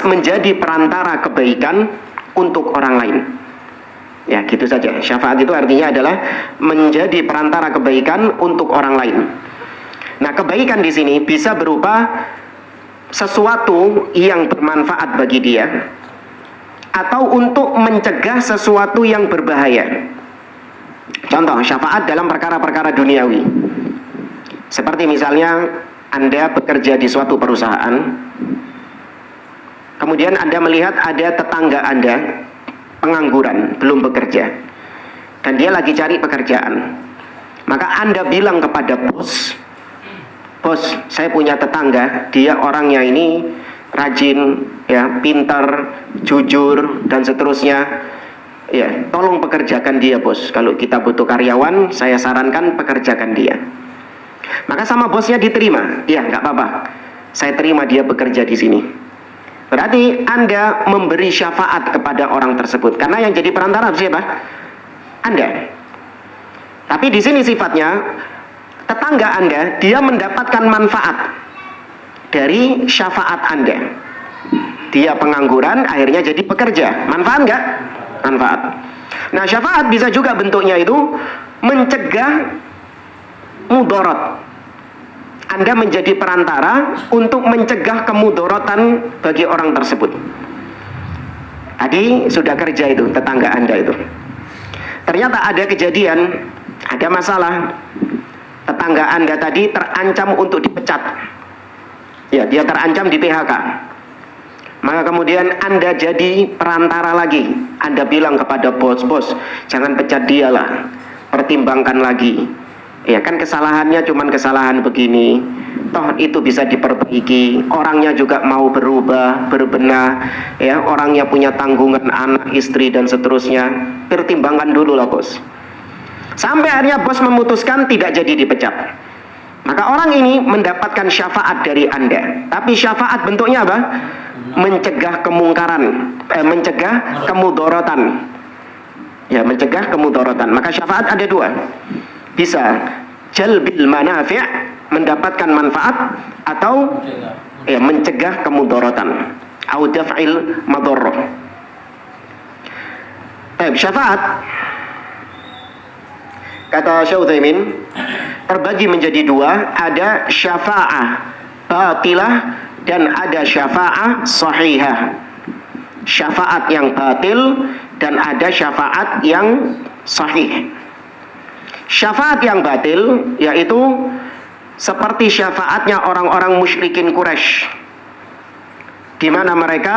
menjadi perantara kebaikan untuk orang lain. Ya, gitu saja. Syafaat itu artinya adalah menjadi perantara kebaikan untuk orang lain. Nah, kebaikan di sini bisa berupa sesuatu yang bermanfaat bagi dia atau untuk mencegah sesuatu yang berbahaya. Contoh, syafaat dalam perkara-perkara duniawi. Seperti misalnya Anda bekerja di suatu perusahaan, kemudian Anda melihat ada tetangga Anda pengangguran, belum bekerja, dan dia lagi cari pekerjaan. Maka Anda bilang kepada bos, "Bos, saya punya tetangga, dia orangnya ini rajin, ya, pintar, jujur, dan seterusnya. Ya, tolong pekerjakan dia, bos. Kalau kita butuh karyawan, saya sarankan pekerjakan dia." Maka sama bosnya diterima. "Ya, nggak apa-apa. Saya terima dia bekerja di sini." Berarti Anda memberi syafaat kepada orang tersebut. Karena yang jadi perantara siapa? Anda. Tapi di sini sifatnya tetangga Anda, dia mendapatkan manfaat dari syafaat Anda. Dia pengangguran, akhirnya jadi pekerja. Manfaat enggak? Manfaat. Nah, syafaat bisa juga bentuknya itu mencegah mudarat. Anda menjadi perantara untuk mencegah kemudorotan bagi orang tersebut. Tadi sudah kerja itu, tetangga Anda itu. Ternyata ada kejadian, ada masalah. Tetangga Anda tadi terancam untuk dipecat. Ya, dia terancam di PHK. Maka kemudian Anda jadi perantara lagi. Anda bilang kepada bos, jangan pecat dia lah, pertimbangkan lagi. Ya kan, kesalahannya cuman kesalahan begini, toh itu bisa diperbaiki. Orangnya juga mau berubah, berbenah. Ya, orangnya punya tanggungan anak, istri, dan seterusnya. Pertimbangkan dulu lah, bos. Sampai akhirnya bos memutuskan tidak jadi dipecat. Maka orang ini mendapatkan syafaat dari Anda. Tapi syafaat bentuknya apa? Mencegah kemungkaran, mencegah kemudorotan. Ya, mencegah kemudorotan. Maka syafaat ada dua. Bisa jalbil manafi', mendapatkan manfaat, atau ya, mencegah kemudorotan. atau daf'il madarrah. Syafaat, kata Syekh Utsaimin, terbagi menjadi dua, ada syafa'ah batilah dan ada syafa'ah sahihah. Syafaat yang batil dan ada syafaat yang sahih. Syafaat yang batil yaitu seperti syafaatnya orang-orang musyrikin Quraisy, di mana mereka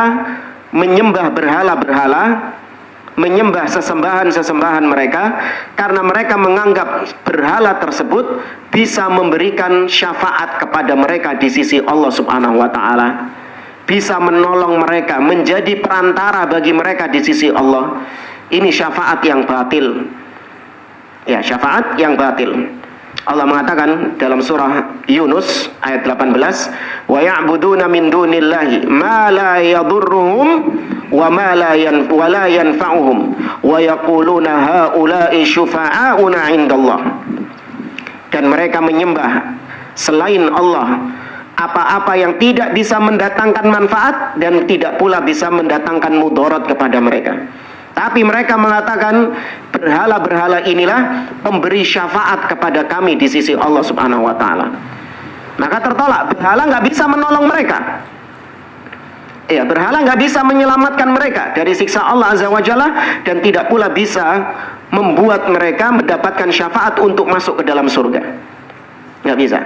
menyembah berhala-berhala, menyembah sesembahan-sesembahan mereka, karena mereka menganggap berhala tersebut bisa memberikan syafaat kepada mereka di sisi Allah Subhanahu wa taala, bisa menolong mereka, menjadi perantara bagi mereka di sisi Allah. Ini syafaat yang batil. Ya, syafaat yang batil. Allah mengatakan dalam surah Yunus ayat 18, wa ya'buduna min dunillahi ma la yadurruhum wa ma la yanfa'uhum wa yaquluna haula'i syufa'auna 'indallah. Dan mereka menyembah selain Allah apa-apa yang tidak bisa mendatangkan manfaat dan tidak pula bisa mendatangkan mudarat kepada mereka. Tapi mereka mengatakan berhala-berhala inilah pemberi syafaat kepada kami di sisi Allah Subhanahu wa taala. Maka tertolak, berhala nggak bisa menolong mereka. Ya, berhala nggak bisa menyelamatkan mereka dari siksa Allah Azza wa Jalla, dan tidak pula bisa membuat mereka mendapatkan syafaat untuk masuk ke dalam surga. Nggak bisa.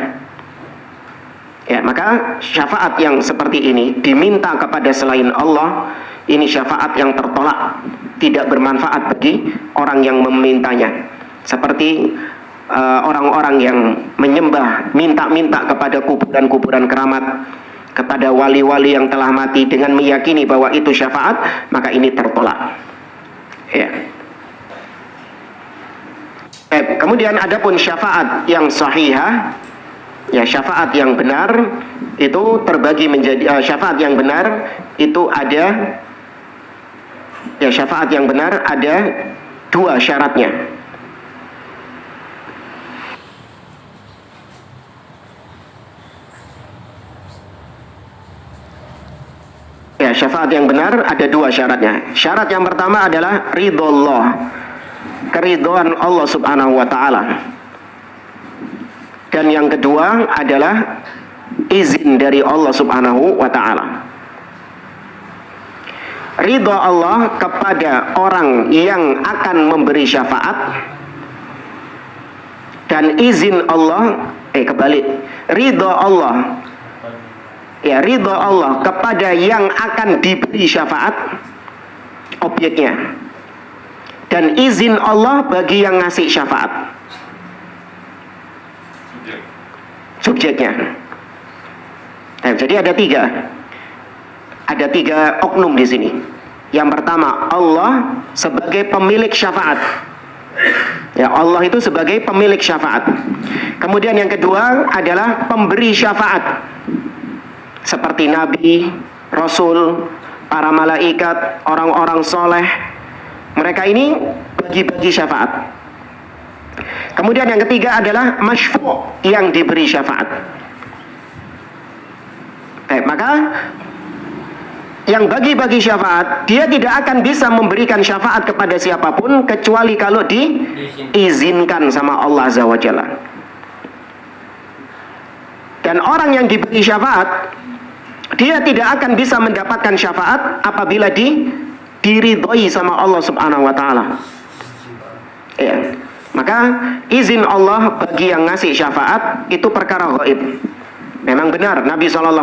Ya, maka syafaat yang seperti ini diminta kepada selain Allah, ini syafaat yang tertolak, tidak bermanfaat bagi orang yang memintanya. Seperti orang-orang yang menyembah, minta-minta kepada kuburan-kuburan keramat, kepada wali-wali yang telah mati dengan meyakini bahwa itu syafaat, maka ini tertolak. Ya. Kemudian adapun syafaat yang sahihah, ya, syafaat yang benar itu terbagi menjadi syafaat yang benar itu ada, ya, syafaat yang benar ada dua syaratnya. Ya, syafaat yang benar ada dua syaratnya. Syarat yang pertama adalah ridho Allah, keridhaan Allah Subhanahu wa taala. Dan yang kedua adalah izin dari Allah Subhanahu wa taala. Ridha Allah kepada orang yang akan memberi syafaat, dan izin Allah kebalik. Ridha Allah, ya, ridha Allah kepada yang akan diberi syafaat, objeknya, dan izin Allah bagi yang ngasih syafaat, subjeknya. Jadi ada tiga oknum di sini. Yang pertama, Allah sebagai pemilik syafaat. Ya, Allah itu sebagai pemilik syafaat. Kemudian yang kedua adalah pemberi syafaat, seperti nabi, rasul, para malaikat, orang-orang soleh. Mereka ini bagi-bagi syafaat. Kemudian yang ketiga adalah masyfu', yang diberi syafaat. Maka yang bagi-bagi syafaat, dia tidak akan bisa memberikan syafaat kepada siapapun kecuali kalau diizinkan sama Allah Azza wa Jalla. Dan orang yang diberi syafaat, dia tidak akan bisa mendapatkan syafaat apabila diridhoi sama Allah Subhanahu wa taala. Ya. Maka izin Allah bagi yang ngasih syafaat itu perkara gaib. Memang benar Nabi SAW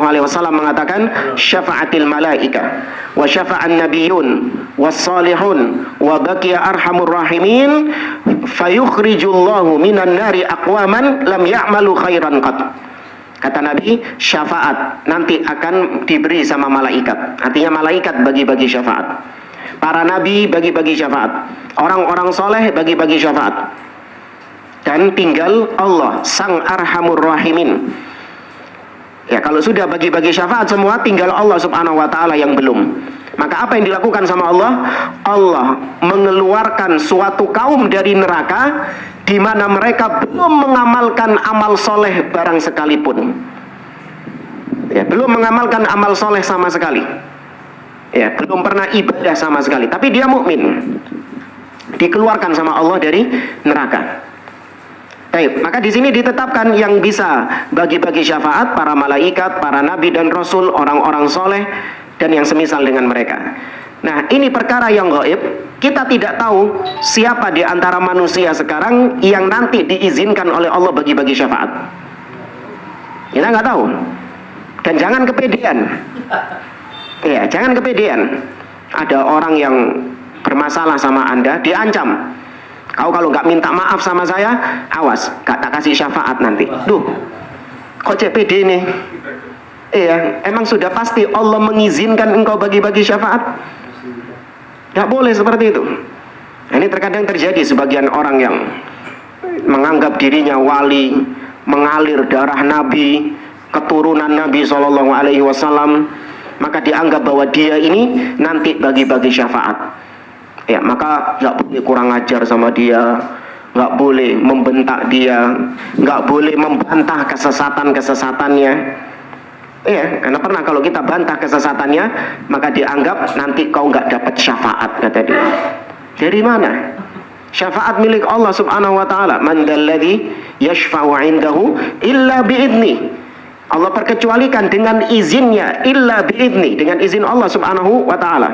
mengatakan syafa'atil malaika wa syafa'an nabiyun was salihun wa baqiya arhamur rahimin fayukhrijullahu minan nari aqwaman lam ya'malu khairan qat. Kata Nabi, syafaat nanti akan diberi sama malaikat. Artinya malaikat bagi-bagi syafaat. Para nabi bagi-bagi syafaat. Orang-orang soleh bagi-bagi syafaat. Dan tinggal Allah Sang Arhamur Rahimin. Ya, kalau sudah bagi-bagi syafaat semua, tinggal Allah Subhanahu wa taala yang belum. Maka apa yang dilakukan sama Allah? Allah mengeluarkan suatu kaum dari neraka di mana mereka belum mengamalkan amal soleh barang sekalipun. Ya, belum mengamalkan amal soleh sama sekali. Ya, belum pernah ibadah sama sekali, tapi dia mukmin. Dikeluarkan sama Allah dari neraka. Baik, maka di sini ditetapkan yang bisa bagi-bagi syafaat para malaikat, para nabi dan rasul, orang-orang soleh dan yang semisal dengan mereka. Nah, ini perkara yang gaib. Kita tidak tahu siapa di antara manusia sekarang yang nanti diizinkan oleh Allah bagi-bagi syafaat. Kita nggak tahu. Dan jangan kepedean. Ya, jangan kepedean. Ada orang yang bermasalah sama Anda, diancam. Kau kalau nggak minta maaf sama saya, awas, gak tak kasih syafaat nanti. Duh, kok CPD nih? Iya, emang sudah pasti Allah mengizinkan engkau bagi-bagi syafaat? Gak boleh seperti itu. Ini terkadang terjadi sebagian orang yang menganggap dirinya wali, mengalir darah Nabi, keturunan Nabi SAW, maka dianggap bahwa dia ini nanti bagi-bagi syafaat. Ya, maka nggak boleh kurang ajar sama dia, nggak boleh membentak dia, nggak boleh membantah kesesatan-kesesatannya. Iya, karena pernah kalau kita bantah kesesatannya, maka dianggap nanti kau nggak dapat syafaat, kata dia. Dari mana? Syafaat milik Allah Subhanahu wa taala. Man dalladzi yashfa'u 'indahu illa bi'idni. Allah perkecualikan dengan izinnya, illa bi'idni, dengan izin Allah Subhanahu wa taala.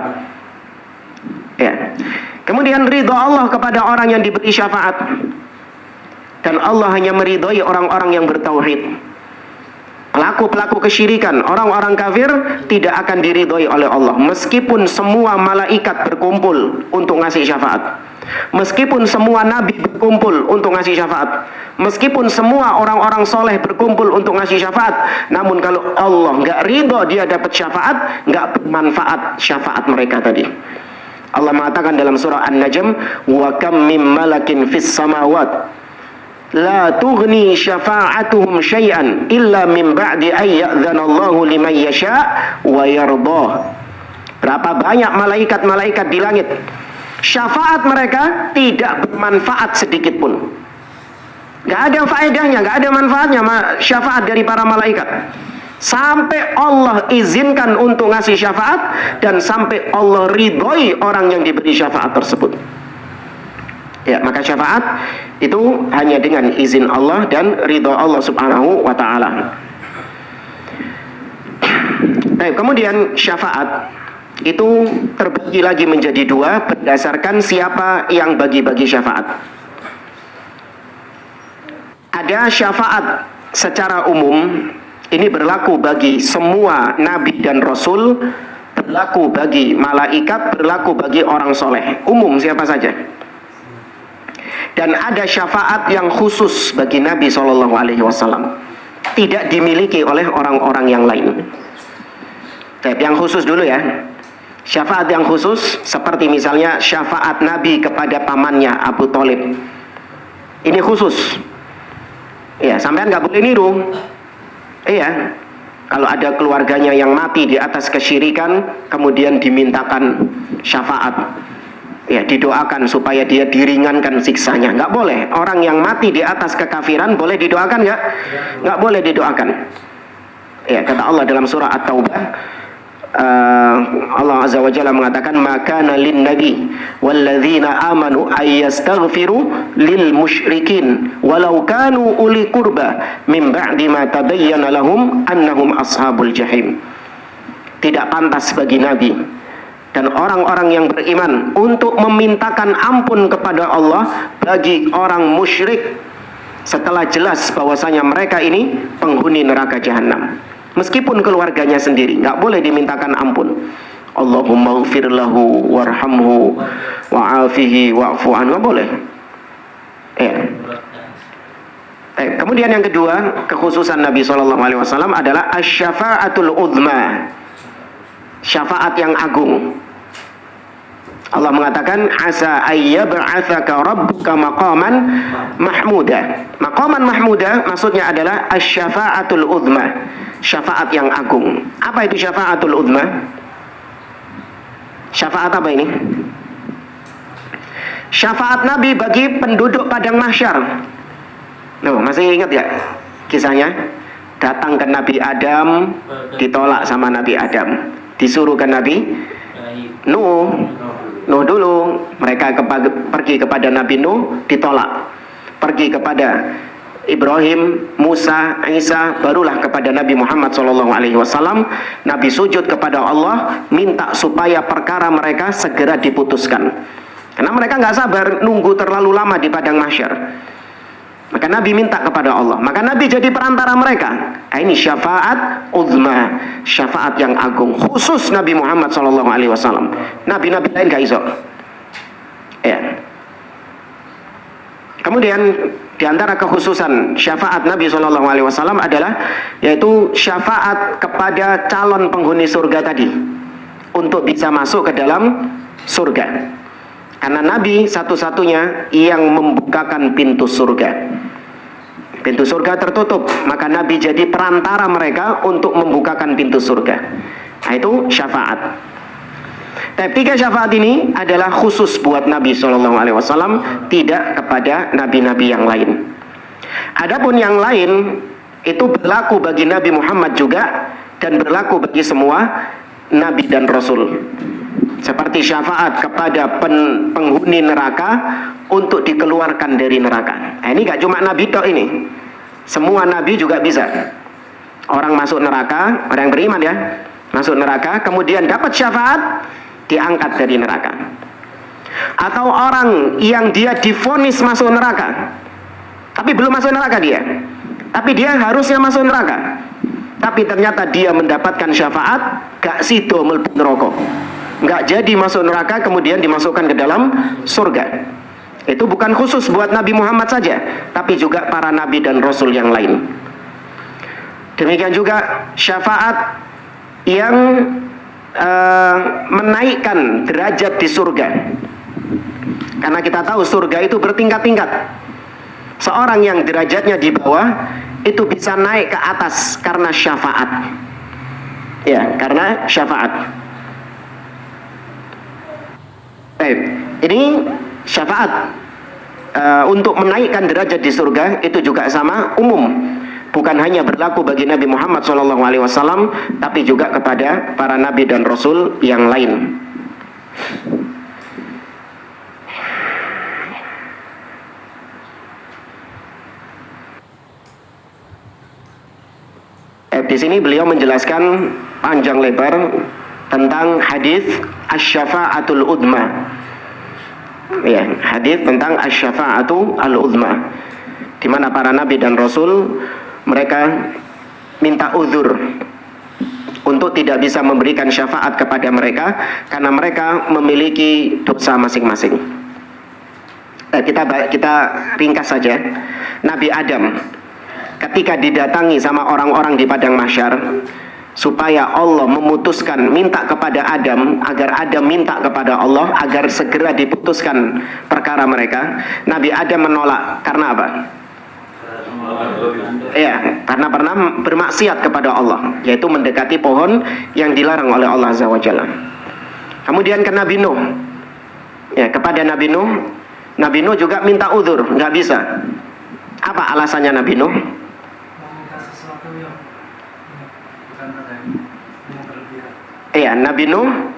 Ya. Kemudian ridha Allah kepada orang yang diberi syafaat. Dan Allah hanya meridhai orang-orang yang bertauhid. Pelaku-pelaku kesyirikan, orang-orang kafir tidak akan diridhai oleh Allah meskipun semua malaikat berkumpul untuk ngasih syafaat. Meskipun semua nabi berkumpul untuk ngasih syafaat. Meskipun semua orang-orang soleh berkumpul untuk ngasih syafaat, namun kalau Allah nggak ridho dia dapat syafaat, nggak bermanfaat syafaat mereka tadi. Allah mengatakan dalam surah An-Najm, wa kam mim malakin fis samawat la tughni syafa'atuhum syai'an illa min ba'di ay ya'dhanallahu liman yasha' wa yardah. Berapa banyak malaikat-malaikat di langit, syafaat mereka tidak bermanfaat sedikit pun. Gak ada faedahnya, gak ada manfaatnya syafaat dari para malaikat sampai Allah izinkan untuk ngasih syafaat dan sampai Allah ridhoi orang yang diberi syafaat tersebut. Ya, maka syafaat itu hanya dengan izin Allah dan ridho Allah Subhanahu wa taala. Nah, kemudian syafaat itu terbagi lagi menjadi dua berdasarkan siapa yang bagi-bagi syafaat. Ada syafaat secara umum, ini berlaku bagi semua nabi dan rasul, berlaku bagi malaikat, berlaku bagi orang soleh, umum siapa saja. Dan ada syafaat yang khusus bagi Nabi SAW, tidak dimiliki oleh orang-orang yang lain. Yang khusus dulu ya. Syafaat yang khusus seperti misalnya syafaat Nabi kepada pamannya Abu Thalib. Ini khusus. Ya, sampean nggak boleh niru. Iya, kalau ada keluarganya yang mati di atas kesyirikan, kemudian dimintakan syafaat, ya didoakan supaya dia diringankan siksanya. Nggak boleh. Orang yang mati di atas kekafiran boleh didoakan nggak? Nggak boleh didoakan. Ya, kata Allah dalam surah At-Taubah, Allah Azza wa Jalla mengatakan, maka lin nabi walladzina amanu ayyastaghfiru lil musyrikin walau kanu uli qurba min ba'di ma tabayyana lahum annahum ashabul jahim. Tidak pantas bagi nabi dan orang-orang yang beriman untuk memintakan ampun kepada Allah bagi orang musyrik setelah jelas bahwasanya mereka ini penghuni neraka jahanam. Meskipun keluarganya sendiri, nggak boleh dimintakan ampun. Allahumma ighfir lahu warhamhu wa'afihi wa'fu anhu, nggak boleh. Ya. Kemudian yang kedua, kekhususan Nabi SAW adalah asy-syafa'atul uzma, syafaat yang agung. Allah mengatakan, asa ayyab'atsaka rabbuka maqaman mahmuda. Maqaman mahmuda maksudnya adalah asy-syafa'atul uzma, syafaat yang agung. Apa itu syafaatul uzma? Syafaat apa ini? Syafaat Nabi bagi penduduk padang mahsyar. Loh, masih ingat ya kisahnya? Datang ke Nabi Adam, ditolak sama Nabi Adam. Disuruh ke Nabi Nuh dulu. Mereka pergi kepada Nabi Nuh, ditolak. Pergi kepada Ibrahim, Musa, Isa, barulah kepada Nabi Muhammad SAW. Nabi sujud kepada Allah, minta supaya perkara mereka segera diputuskan. Karena mereka nggak sabar nunggu terlalu lama di padang mahsyar. Maka Nabi minta kepada Allah. Maka Nabi jadi perantara mereka. Nah, ini syafaat uzma, syafaat yang agung. Khusus Nabi Muhammad SAW. Nabi-nabi lain nggak iso. Ya. Kemudian di antara kekhususan syafaat Nabi SAW adalah yaitu syafaat kepada calon penghuni surga tadi untuk bisa masuk ke dalam surga. Karena Nabi satu-satunya yang membukakan pintu surga. Pintu surga tertutup, maka Nabi jadi perantara mereka untuk membukakan pintu surga. Nah, itu syafaat. Tapi 3 syafaat ini adalah khusus buat Nabi SAW, tidak kepada nabi-nabi yang lain. Adapun yang lain itu berlaku bagi Nabi Muhammad juga dan berlaku bagi semua nabi dan rasul. Seperti syafaat kepada penghuni neraka untuk dikeluarkan dari neraka. Nah, ini gak cuma nabi tok ini. Semua nabi juga bisa. Orang masuk neraka, orang yang beriman ya, masuk neraka, kemudian dapat syafaat, diangkat dari neraka. Atau orang yang dia divonis masuk neraka, tapi belum masuk neraka dia, tapi dia harusnya masuk neraka, tapi ternyata dia mendapatkan syafaat, gak sido mlebu neraka, gak jadi masuk neraka, kemudian dimasukkan ke dalam surga. Itu bukan khusus buat Nabi Muhammad saja, tapi juga para nabi dan rasul yang lain. Demikian juga syafaat yang menaikkan derajat di surga. Karena kita tahu surga itu bertingkat-tingkat. Seorang yang derajatnya di bawah itu bisa naik ke atas karena syafaat. Ya, karena syafaat. Baik, ini syafaat untuk menaikkan derajat di surga itu juga sama, umum. Bukan hanya berlaku bagi Nabi Muhammad SAW, tapi juga kepada para nabi dan rasul yang lain. Di sini beliau menjelaskan panjang lebar tentang hadis asy-syafa'atul udma. Ya, hadis tentang asy-syafa'atu al-udma, di mana para nabi dan rasul mereka minta uzur untuk tidak bisa memberikan syafaat kepada mereka karena mereka memiliki dosa masing-masing. Kita ringkas saja. Nabi Adam ketika didatangi sama orang-orang di padang mahsyar, supaya Allah memutuskan, minta kepada Adam agar Adam minta kepada Allah agar segera diputuskan perkara mereka, Nabi Adam menolak. Karena apa? Ya, karena pernah bermaksiat kepada Allah, yaitu mendekati pohon yang dilarang oleh Allah Azza wa Jalla. Kemudian ke Nabi Nuh. Ya, kepada Nabi Nuh juga minta uzur, nggak bisa. Apa alasannya Nabi Nuh? Iya, Nabi Nuh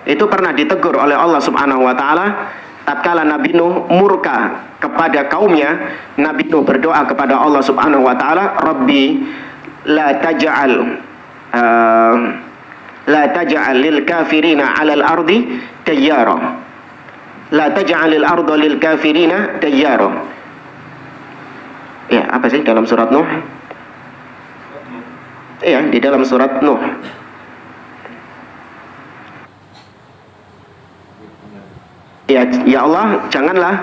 itu pernah ditegur oleh Allah Subhanahu wa taala. Tatkala Nabi Nuh murka kepada kaumnya, Nabi Nuh berdoa kepada Allah Subhanahu wa taala, "Rabbi la taj'al lil kafirina 'alal ardi dayyara." La taj'alil arda lil kafirina dayyara. Ya, apa sih dalam surat Nuh? Iya, di dalam surat Nuh. Ya Allah, janganlah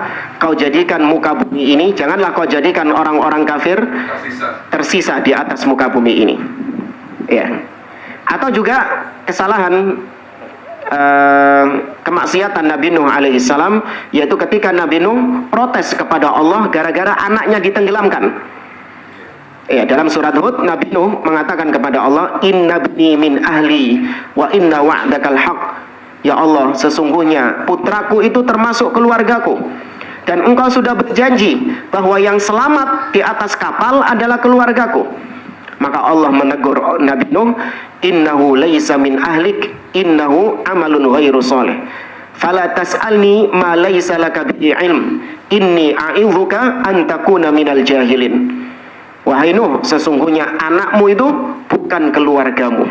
kau jadikan muka bumi ini, janganlah kau jadikan orang-orang kafir tersisa di atas muka bumi ini. Ya. Atau juga kesalahan kemaksiatan Nabi Nuh alaihissalam, yaitu ketika Nabi Nuh protes kepada Allah gara-gara anaknya ditenggelamkan. Ya, dalam surat Hud Nabi Nuh mengatakan kepada Allah, "Inna bni min ahli wa inna wa'dakal haq." Ya Allah, sesungguhnya putraku itu termasuk keluargaku, dan engkau sudah berjanji bahwa yang selamat di atas kapal adalah keluargaku. Maka Allah menegur Nabi Nuh, innahu laisa min ahlik, innahu amalun ghairu salih. Fala tas'alni ma laisa laka bihi ilm, inni a'idzuka an takuna minal jahilin. Wahai Nuh, sesungguhnya anakmu itu bukan keluargamu.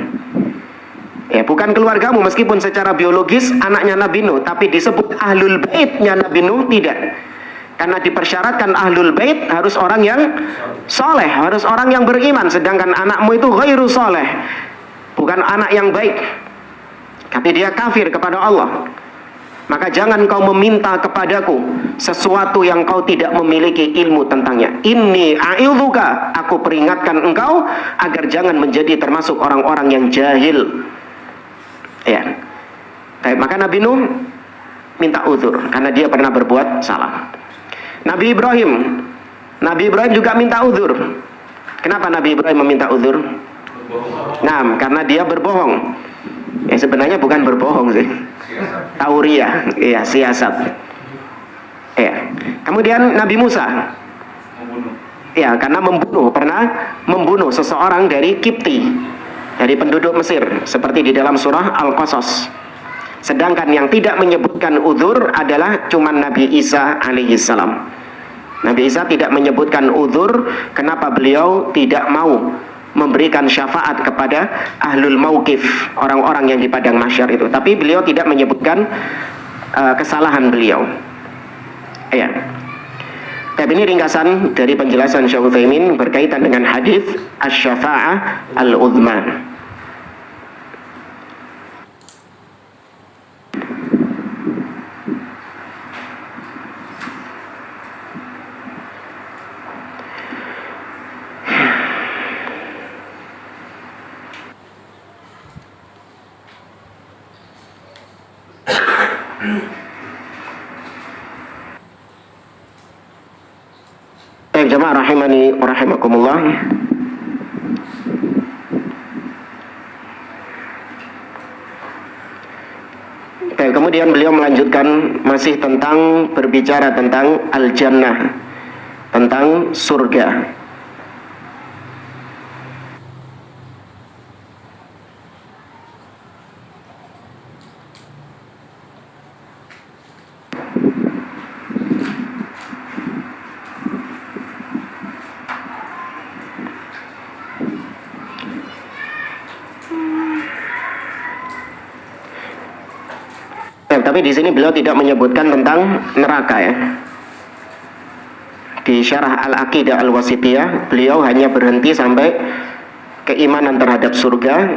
Ya, bukan keluargamu, meskipun secara biologis anaknya Nabi Nuh, tapi disebut ahlul baitnya Nabi Nuh tidak. Karena dipersyaratkan ahlul bait harus orang yang soleh, harus orang yang beriman. Sedangkan anakmu itu ghairu soleh, bukan anak yang baik, tapi dia kafir kepada Allah. Maka jangan kau meminta kepadaku sesuatu yang kau tidak memiliki ilmu tentangnya. Inni a'idzuka, aku peringatkan engkau agar jangan menjadi termasuk orang-orang yang jahil. Ya. Maka Nabi Nuh minta uzur karena dia pernah berbuat salah. Nabi Ibrahim juga minta uzur. Kenapa Nabi Ibrahim meminta uzur? Nah, karena dia berbohong. Ya, sebenarnya bukan berbohong sih. Tauriah, ya, siasat. Ya. Kemudian Nabi Musa, ya, karena pernah membunuh seseorang dari Kipti, dari penduduk Mesir, seperti di dalam surah Al-Qasas. Sedangkan yang tidak menyebutkan uzur adalah cuman Nabi Isa alaihissalam. Nabi Isa tidak menyebutkan uzur. Kenapa beliau tidak mau memberikan syafaat kepada ahlul mauqif, orang-orang yang di padang mahsyar itu. Tapi beliau tidak menyebutkan kesalahan beliau. Ya. Tapi ini ringkasan dari penjelasan Syekh Utsaimin berkaitan dengan hadis asy-syafa'ah al-uzma. Baik jemaah rahimani wa rahimakumullah. Baik, kemudian beliau melanjutkan masih tentang berbicara tentang al-jannah, tentang surga. Tapi di sini beliau tidak menyebutkan tentang neraka ya. Di syarah Al-Aqidah Al-Wasithiyah beliau hanya berhenti sampai keimanan terhadap surga,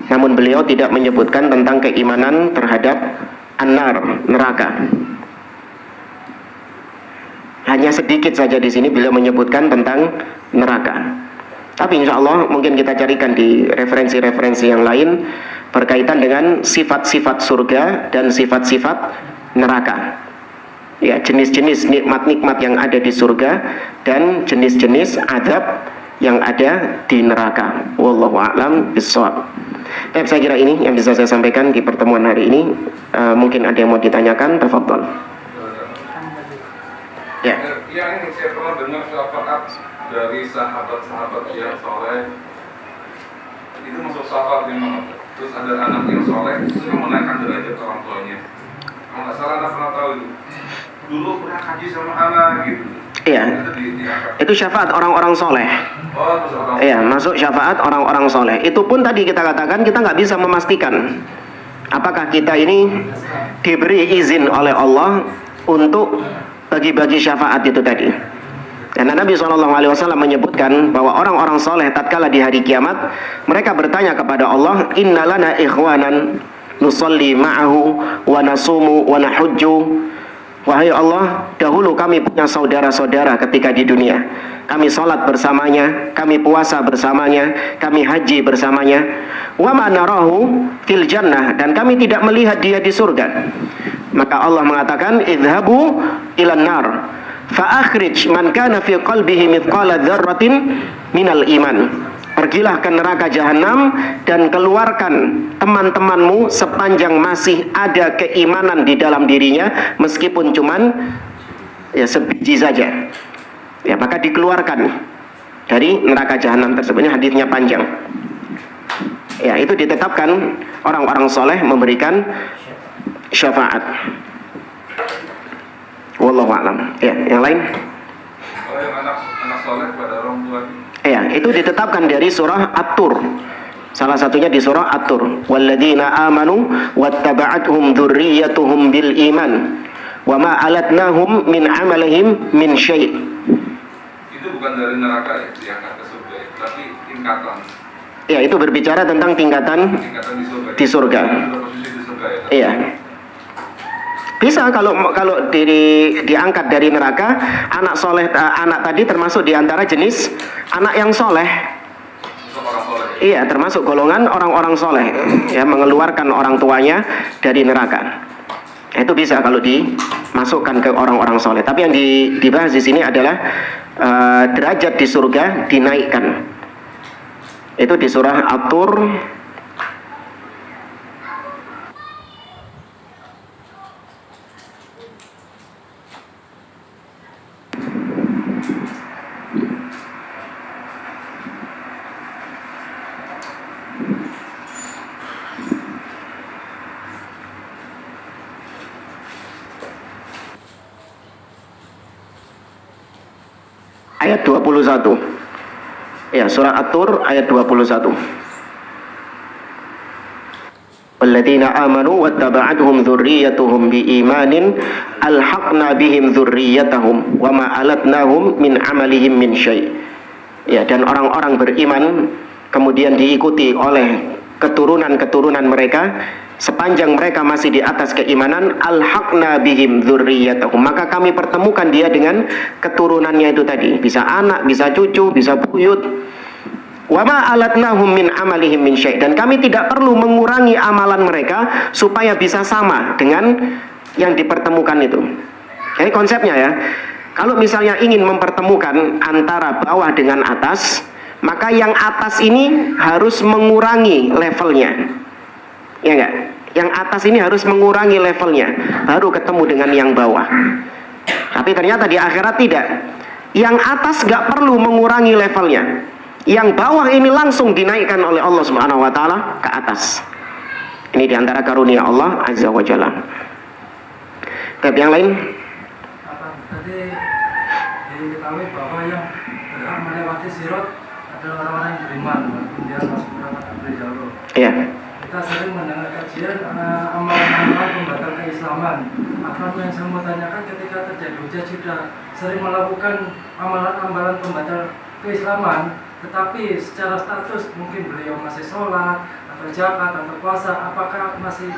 namun beliau tidak menyebutkan tentang keimanan terhadap an-nar, neraka. Hanya sedikit saja di sini beliau menyebutkan tentang neraka. Tapi insya Allah mungkin kita carikan di referensi-referensi yang lain berkaitan dengan sifat-sifat surga dan sifat-sifat neraka. Ya, jenis-jenis nikmat-nikmat yang ada di surga dan jenis-jenis azab yang ada di neraka. Wallahu a'lam bishawab. Saya kira ini yang bisa saya sampaikan di pertemuan hari ini. Mungkin ada yang mau ditanyakan, tafadhol. Ya. Yang ini saya pernah dengar syafaat dari sahabat-sahabat yang soleh. Itu masuk syafaat yang mana? Terus ada anak yang soleh, itu menaikkan derajat orang tuanya. Kalau nggak salah, anak pernah tahu itu. Dulu pernah kaji sama anak gitu. Iya. Itu syafaat orang-orang soleh. Oh, iya, masuk syafaat orang-orang soleh. Itu pun tadi kita katakan kita nggak bisa memastikan apakah kita ini diberi izin oleh Allah untuk bagi-bagi syafaat itu tadi. Karena Nabi SAW menyebutkan bahwa orang-orang soleh tatkala di hari kiamat mereka bertanya kepada Allah, Inna lana ikhwanan nusalli ma'ahu wa nasumu wa nahujju. Wahai Allah, dahulu kami punya saudara-saudara ketika di dunia. Kami salat bersamanya, kami puasa bersamanya, kami haji bersamanya. Wa ma narahu fil jannah, dan kami tidak melihat dia di surga. Maka Allah mengatakan, idhabu ilan nar fa'akhrij man kana fi qalbihi mithqala dzarratin minal iman. Pergilah ke neraka jahanam dan keluarkan teman-temanmu sepanjang masih ada keimanan di dalam dirinya, meskipun cuman ya sebiji saja. Ya, maka dikeluarkan. dari neraka jahanam tersebut. Ini hadisnya panjang. Ya, itu ditetapkan orang-orang soleh memberikan syafaat. Wallahu a'lam. Ya, yang lain? Kalau yang anak soleh pada orang tua. Ya, itu ditetapkan dari surah At-Tur. Salah satunya di surah At-Tur. Walladzina amanu wattaba'athum dzurriyyatuhum bil iman wa ma alatnahum min amalihim min syai'. Itu bukan dari neraka ya, diangkat ke surga ya, tapi tingkatan. Ya, itu berbicara tentang tingkatan Di surga. di surga. Posisi di surga ya. Iya. Bisa kalau diangkat dari neraka, anak soleh, anak tadi termasuk diantara jenis anak yang soleh. Untuk orang soleh. Iya, termasuk golongan orang-orang soleh, ya, mengeluarkan orang tuanya dari neraka. Itu bisa kalau dimasukkan ke orang-orang soleh. Tapi yang dibahas di sini adalah derajat di surga dinaikkan. Itu di surah At-Tur ayat 21. Ya, surah At-Tur ayat 21. Walladzina amanu wattaba'athum dzurriyyatuhum biimanin alhaqna bihim dzurriyyatahum wa ma alatnahum min amalihim min syai'. Ya, dan orang-orang beriman kemudian diikuti oleh keturunan-keturunan mereka sepanjang mereka masih di atas keimanan, alhaqna bihim dzurriyyatahum, maka kami pertemukan dia dengan keturunannya itu tadi, bisa anak, bisa cucu, bisa buyut. Wa ma alatnahum min amalihim min syai', dan kami tidak perlu mengurangi amalan mereka supaya bisa sama dengan yang dipertemukan itu. Ini konsepnya ya. Kalau misalnya ingin mempertemukan antara bawah dengan atas, maka yang atas ini harus mengurangi levelnya. Ya enggak? Yang atas ini harus mengurangi levelnya, baru ketemu dengan yang bawah. Tapi ternyata di akhirat tidak. Yang atas enggak perlu mengurangi levelnya. Yang bawah ini langsung dinaikkan oleh Allah Subhanahu wa taala ke atas. Ini diantara karunia Allah Azza wa Jalla. Tapi yang lain? Tadi diketahui bahwa yang berhak melewati sirat adalah orang-orang yang beriman, kemudian masuk neraka tak berjalur. Iya. Kita sering mendengar kajian amalan-amalan pembatal keislaman. Akan yang saya mau tanyakan, ketika terjadi hujah sudah sering melakukan amalan-amalan pembatal keislaman, tetapi secara status mungkin beliau masih sholat atau zakat atau puasa, apakah masih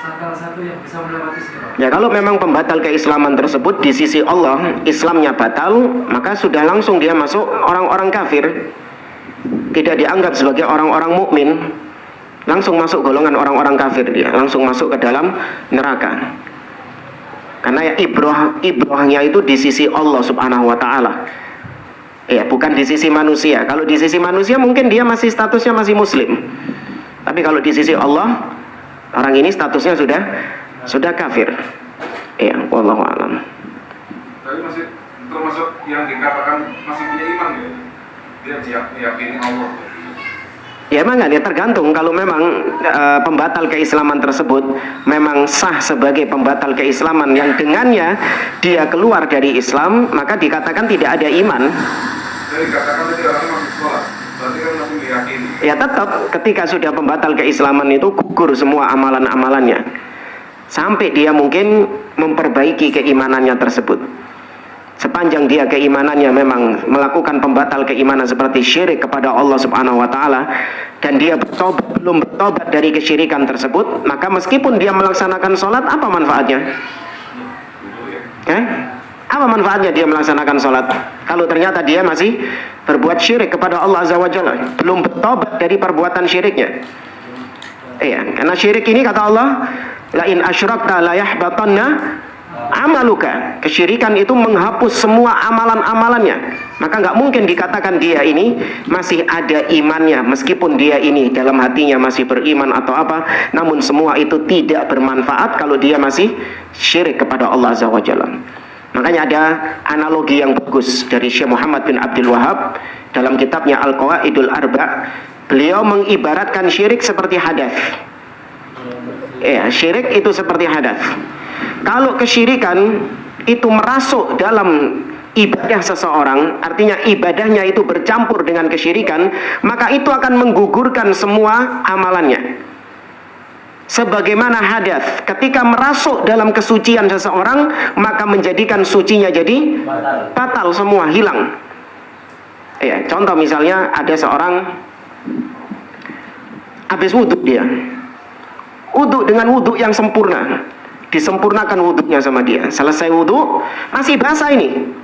salah satu yang bisa melewati sirat? Ya, kalau memang pembatal keislaman tersebut di sisi Allah Islamnya batal, maka sudah langsung dia masuk orang-orang kafir, tidak dianggap sebagai orang-orang mukmin, langsung masuk golongan orang-orang kafir, dia langsung masuk ke dalam neraka. Karena ya ibrahnya itu di sisi Allah Subhanahu wa taala. Ya, bukan di sisi manusia. Kalau di sisi manusia mungkin dia masih statusnya masih muslim. Tapi kalau di sisi Allah, orang ini statusnya sudah kafir. Ya, wallahu a'lam. Tapi masih termasuk yang dikatakan masih punya iman ya. Dia meyakini Allah. Ya memang ya, tergantung. Kalau memang pembatal keislaman tersebut memang sah sebagai pembatal keislaman yang dengannya dia keluar dari Islam, maka dikatakan tidak ada iman. Jadi dikatakan tadi orang masih sholat, berarti kan masih meyakini. Ya tetap ketika sudah pembatal keislaman itu gugur semua amalan-amalannya, sampai dia mungkin memperbaiki keimanannya tersebut. Sepanjang dia keimanannya memang melakukan pembatal keimanan seperti syirik kepada Allah Subhanahu wa taala, dan dia belum bertobat dari kesyirikan tersebut, maka meskipun dia melaksanakan sholat, apa manfaatnya? Apa manfaatnya dia melaksanakan sholat kalau ternyata dia masih berbuat syirik kepada Allah Azza wa Jalla, belum bertobat dari perbuatan syiriknya? Iya, karena syirik ini kata Allah, la in asyrakta la yahbatanna amaluka. Kesyirikan itu menghapus semua amalan-amalannya. Maka nggak mungkin dikatakan dia ini masih ada imannya, meskipun dia ini dalam hatinya masih beriman atau apa, namun semua itu tidak bermanfaat kalau dia masih syirik kepada Allah Azza wa Jalla. Maka Makanya ada analogi yang bagus dari Syekh Muhammad bin Abdul Wahab dalam kitabnya Al-Qawaidul Arba'. Beliau mengibaratkan syirik seperti hadas. Ya, syirik itu seperti hadas. Kalau kesyirikan itu merasuk dalam ibadah seseorang, artinya ibadahnya itu bercampur dengan kesyirikan, maka itu akan menggugurkan semua amalannya. Sebagaimana hadas, ketika merasuk dalam kesucian seseorang, maka menjadikan sucinya jadi batal semua, hilang. Ya, contoh misalnya ada seorang habis wudhu, dia wudhu dengan wudhu yang sempurna, disempurnakan wudhunya sama dia. Selesai wudhu masih basah ini,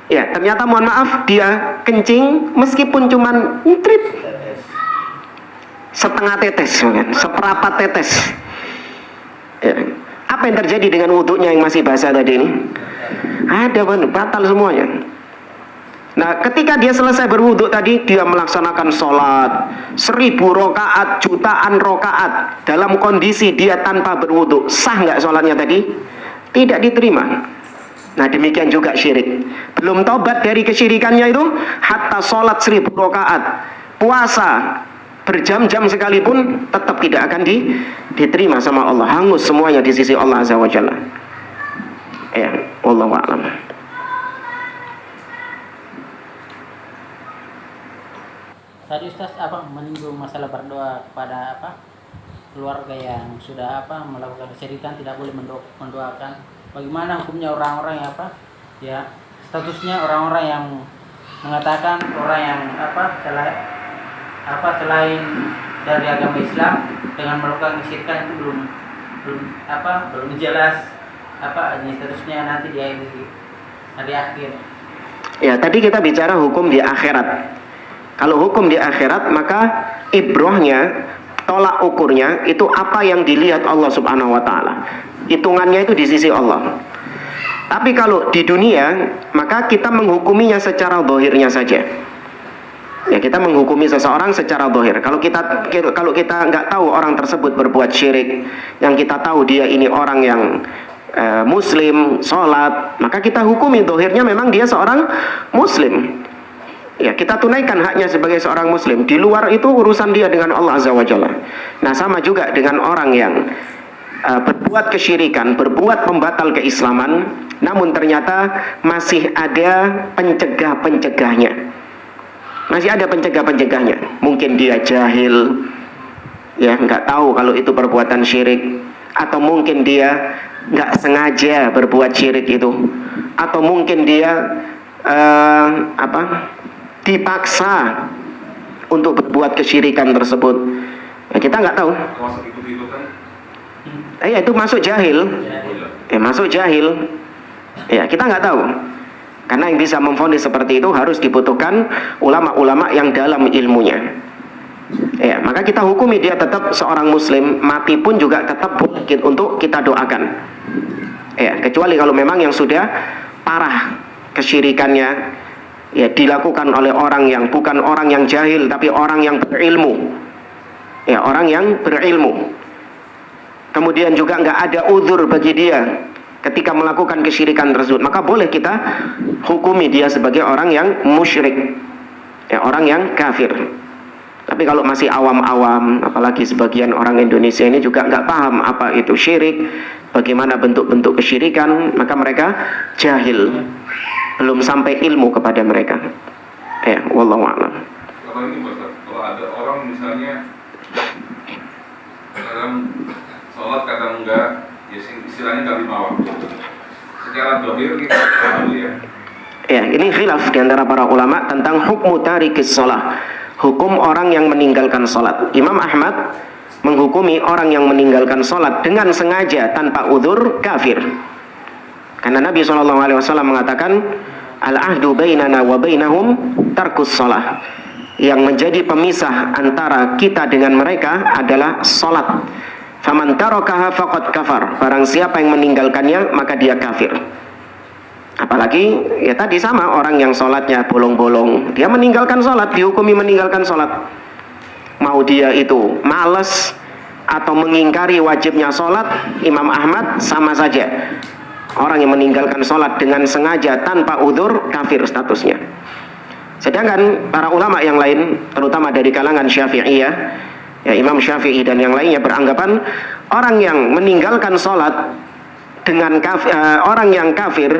ya ternyata mohon maaf dia kencing meskipun cuman trip setengah tetes, seperempat tetes. Ya. Apa yang terjadi dengan wudhunya yang masih basah tadi ini? Ada batal semuanya. Nah, ketika dia selesai berwudhu tadi, dia melaksanakan sholat 1000 rakaat, jutaan rakaat dalam kondisi dia tanpa berwudhu. Sah nggak sholatnya tadi? Tidak diterima. Nah, demikian juga syirik. Belum tobat dari kesyirikannya itu, hatta sholat 1000 rakaat, puasa berjam-jam sekalipun, tetap tidak akan diterima sama Allah. Hangus semuanya di sisi Allah Azza wa Jalla. Ya, wallahu a'lam. Tadi Ustaz menyinggung masalah berdoa kepada keluarga yang sudah melakukan kesyirikan, tidak boleh mendoakan. Bagaimana hukumnya orang-orang yang statusnya orang-orang yang mengatakan orang yang selain dari agama Islam dengan melakukan kesyirikan itu belum jelas statusnya nanti di hari akhir. Ya, tadi kita bicara hukum di akhirat. Kalau hukum di akhirat, maka ibrohnya, tolak ukurnya itu apa yang dilihat Allah Subhanahu wa taala. Hitungannya itu di sisi Allah. Tapi kalau di dunia, maka kita menghukuminya secara zahirnya saja. Ya, kita menghukumi seseorang secara zahir. Kalau kita nggak tahu orang tersebut berbuat syirik, yang kita tahu dia ini orang yang muslim, sholat, maka kita hukumi zahirnya memang dia seorang muslim. Ya, kita tunaikan haknya sebagai seorang muslim. Di luar itu urusan dia dengan Allah Azza wa Jalla. Nah, sama juga dengan orang yang berbuat kesyirikan, berbuat pembatal keislaman, namun ternyata masih ada pencegah-pencegahnya. Masih ada pencegah-pencegahnya. Mungkin dia jahil, ya nggak tahu kalau itu perbuatan syirik, atau mungkin dia nggak sengaja berbuat syirik itu, atau mungkin dia dipaksa untuk berbuat kesyirikan tersebut. Ya, kita nggak tahu. Termasuk itu kan? Itu masuk jahil. Ya, masuk jahil. Ya, kita nggak tahu. Karena yang bisa memvonis seperti itu harus dibutuhkan ulama-ulama yang dalam ilmunya. Ya, maka kita hukumi dia tetap seorang muslim, mati pun juga tetap boleh untuk kita doakan. Ya, kecuali kalau memang yang sudah parah kesyirikannya, ya dilakukan oleh orang yang bukan orang yang jahil, tapi orang yang berilmu. Ya, orang yang berilmu. Kemudian juga nggak ada uzur bagi dia ketika melakukan kesyirikan tersebut, maka boleh kita hukumi dia sebagai orang yang musyrik, ya orang yang kafir. Tapi kalau masih awam-awam, apalagi sebagian orang Indonesia ini juga nggak paham apa itu syirik, bagaimana bentuk-bentuk kesyirikan, maka mereka jahil, belum sampai ilmu kepada mereka. Ya, wallahu a'lam. Kalau ini kalau ada orang misalnya kadang sholat kadang enggak, ya istilahnya nggak lima waktu. Secara dohir kita tahu ya. Ya, ini khilaf di antara para ulama tentang hukmu tarikis sholat, hukum orang yang meninggalkan sholat. Imam Ahmad menghukumi orang yang meninggalkan sholat dengan sengaja tanpa udzur kafir. Karena Nabi SAW mengatakan, al-ahdu bainana wa bainahum tarkus sholat. Yang menjadi pemisah antara kita dengan mereka adalah sholat. Faman tarakaha faqad kafar. Barang siapa yang meninggalkannya, maka dia kafir. Apalagi, ya tadi sama orang yang sholatnya bolong-bolong, dia meninggalkan sholat, dihukumi meninggalkan sholat. Mau dia itu malas atau mengingkari wajibnya sholat, Imam Ahmad sama saja. Orang yang meninggalkan sholat dengan sengaja tanpa udzur, kafir statusnya. Sedangkan para ulama yang lain, terutama dari kalangan Syafi'iyah, ya Imam Syafi'i dan yang lainnya beranggapan orang yang meninggalkan sholat dengan orang yang kafir,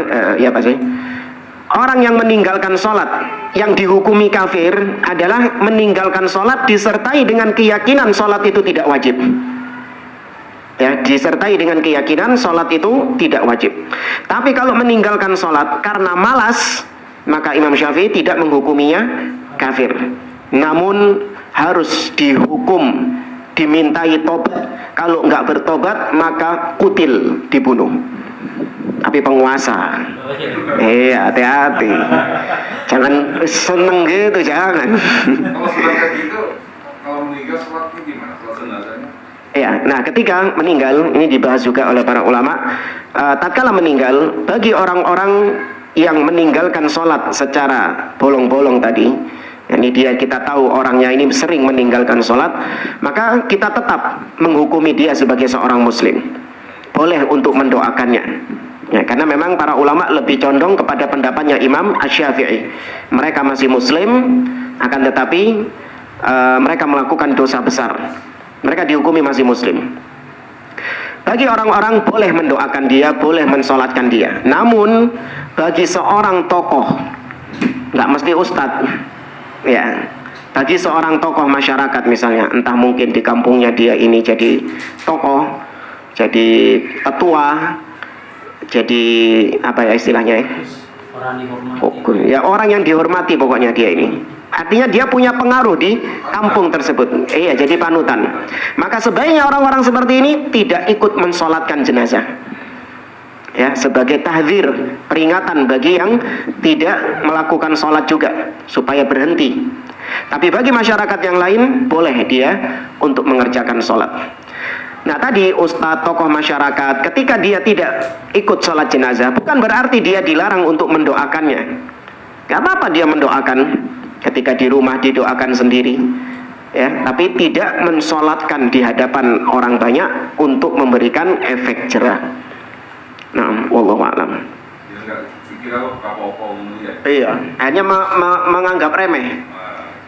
orang yang meninggalkan sholat yang dihukumi kafir adalah meninggalkan sholat disertai dengan keyakinan sholat itu tidak wajib. Ya, disertai dengan keyakinan sholat itu tidak wajib. Tapi kalau meninggalkan sholat karena malas, maka Imam Syafi'i tidak menghukuminya kafir. Namun harus dihukum, dimintai tobat. Kalau nggak bertobat maka kutil, dibunuh. Tapi penguasa. Hati-hati. Jangan seneng gitu, jangan. Kalau sudah kayak gitu, kalau meninggal sholatnya gimana? Sholat jenazahnya? Ya, nah ketika meninggal, ini dibahas juga oleh para ulama, tatkala meninggal, bagi orang-orang yang meninggalkan sholat secara bolong-bolong tadi, ini dia kita tahu orangnya ini sering meninggalkan sholat, maka kita tetap menghukumi dia sebagai seorang muslim. Boleh untuk mendoakannya. Ya, karena memang para ulama lebih condong kepada pendapatnya Imam Asy-Syafi'i. Mereka masih muslim, akan tetapi mereka melakukan dosa besar. Mereka dihukumi masih muslim. Bagi orang-orang boleh mendoakan dia, boleh mensolatkan dia. Namun bagi seorang tokoh, nggak mesti ustadz, ya, bagi seorang tokoh masyarakat misalnya, entah mungkin di kampungnya dia ini jadi tokoh, jadi ketua, jadi apa ya istilahnya ya? Orang dihormati. Ya orang yang dihormati pokoknya dia ini. Artinya dia punya pengaruh di kampung tersebut. Iya, jadi panutan. Maka sebaiknya orang-orang seperti ini tidak ikut mensolatkan jenazah. Ya, sebagai tahdzir, peringatan bagi yang tidak melakukan sholat juga supaya berhenti. Tapi bagi masyarakat yang lain boleh dia untuk mengerjakan sholat. Nah tadi ustadz, tokoh masyarakat, ketika dia tidak ikut sholat jenazah, bukan berarti dia dilarang untuk mendoakannya. Gak apa-apa dia mendoakan. Ketika di rumah didoakan sendiri, ya, tapi tidak mensolatkan di hadapan orang banyak untuk memberikan efek jerah. Nah, wallahu a'lam. Iya, hanya menganggap remeh.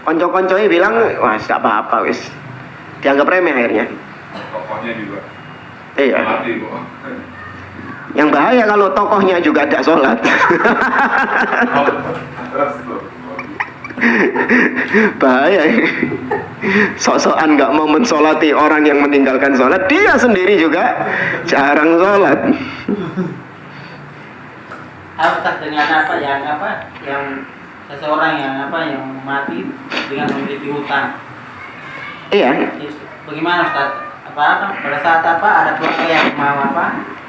Konco-konconya bilang, wah, tak apa-apa, wis. Dianggap remeh akhirnya. Tokohnya juga. Iya. Yang bahaya kalau tokohnya juga tidak sholat. Bahaya. Sok-sokan nggak mau mensolati orang yang meninggalkan sholat, dia sendiri juga jarang sholat. Apakah dengan yang seseorang yang mati dengan memiliki hutang? Iya. Bagaimana Ustaz? Pada saat ada keluarga yang mau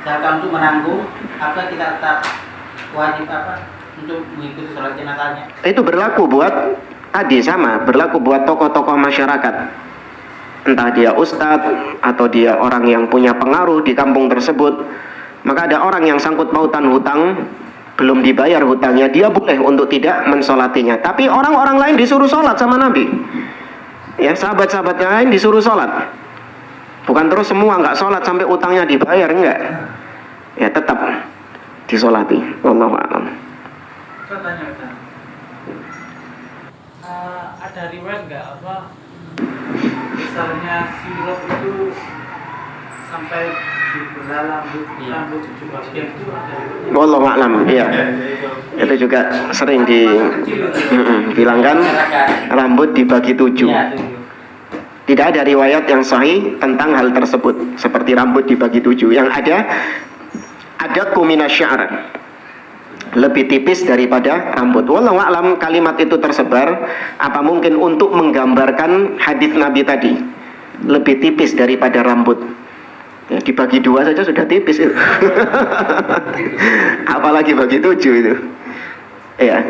misalkan untuk menanggung, apa kita tetap wajib untuk mengikuti sholat jenazahnya? Itu berlaku buat berlaku buat tokoh-tokoh masyarakat, entah dia ustadz atau dia orang yang punya pengaruh di kampung tersebut. Maka ada orang yang sangkut pautan hutang, belum dibayar hutangnya, dia boleh untuk tidak mensolatinya. Tapi orang-orang lain disuruh sholat sama Nabi. Ya, sahabat-sahabatnya lain disuruh sholat. Bukan terus semua nggak sholat sampai utangnya dibayar, enggak. Ya tetap disolati. Wallahu a'lam. Katanya ada riwayat nggak misalnya sirup itu sampai di belah rambut 7 bagian itu ada riwayatnya? Wallahu a'lam. Iya. Itu juga sering dibilangkan rambut dibagi 7. Tidak ada riwayat yang sahih tentang hal tersebut, seperti rambut dibagi 7. Yang ada kuminasya'r, lebih tipis daripada rambut. Wallahu a'lam, kalimat itu tersebar apa mungkin untuk menggambarkan hadis Nabi tadi, lebih tipis daripada rambut. Ya, dibagi 2 saja sudah tipis itu. Apalagi bagi 7 itu. Ya,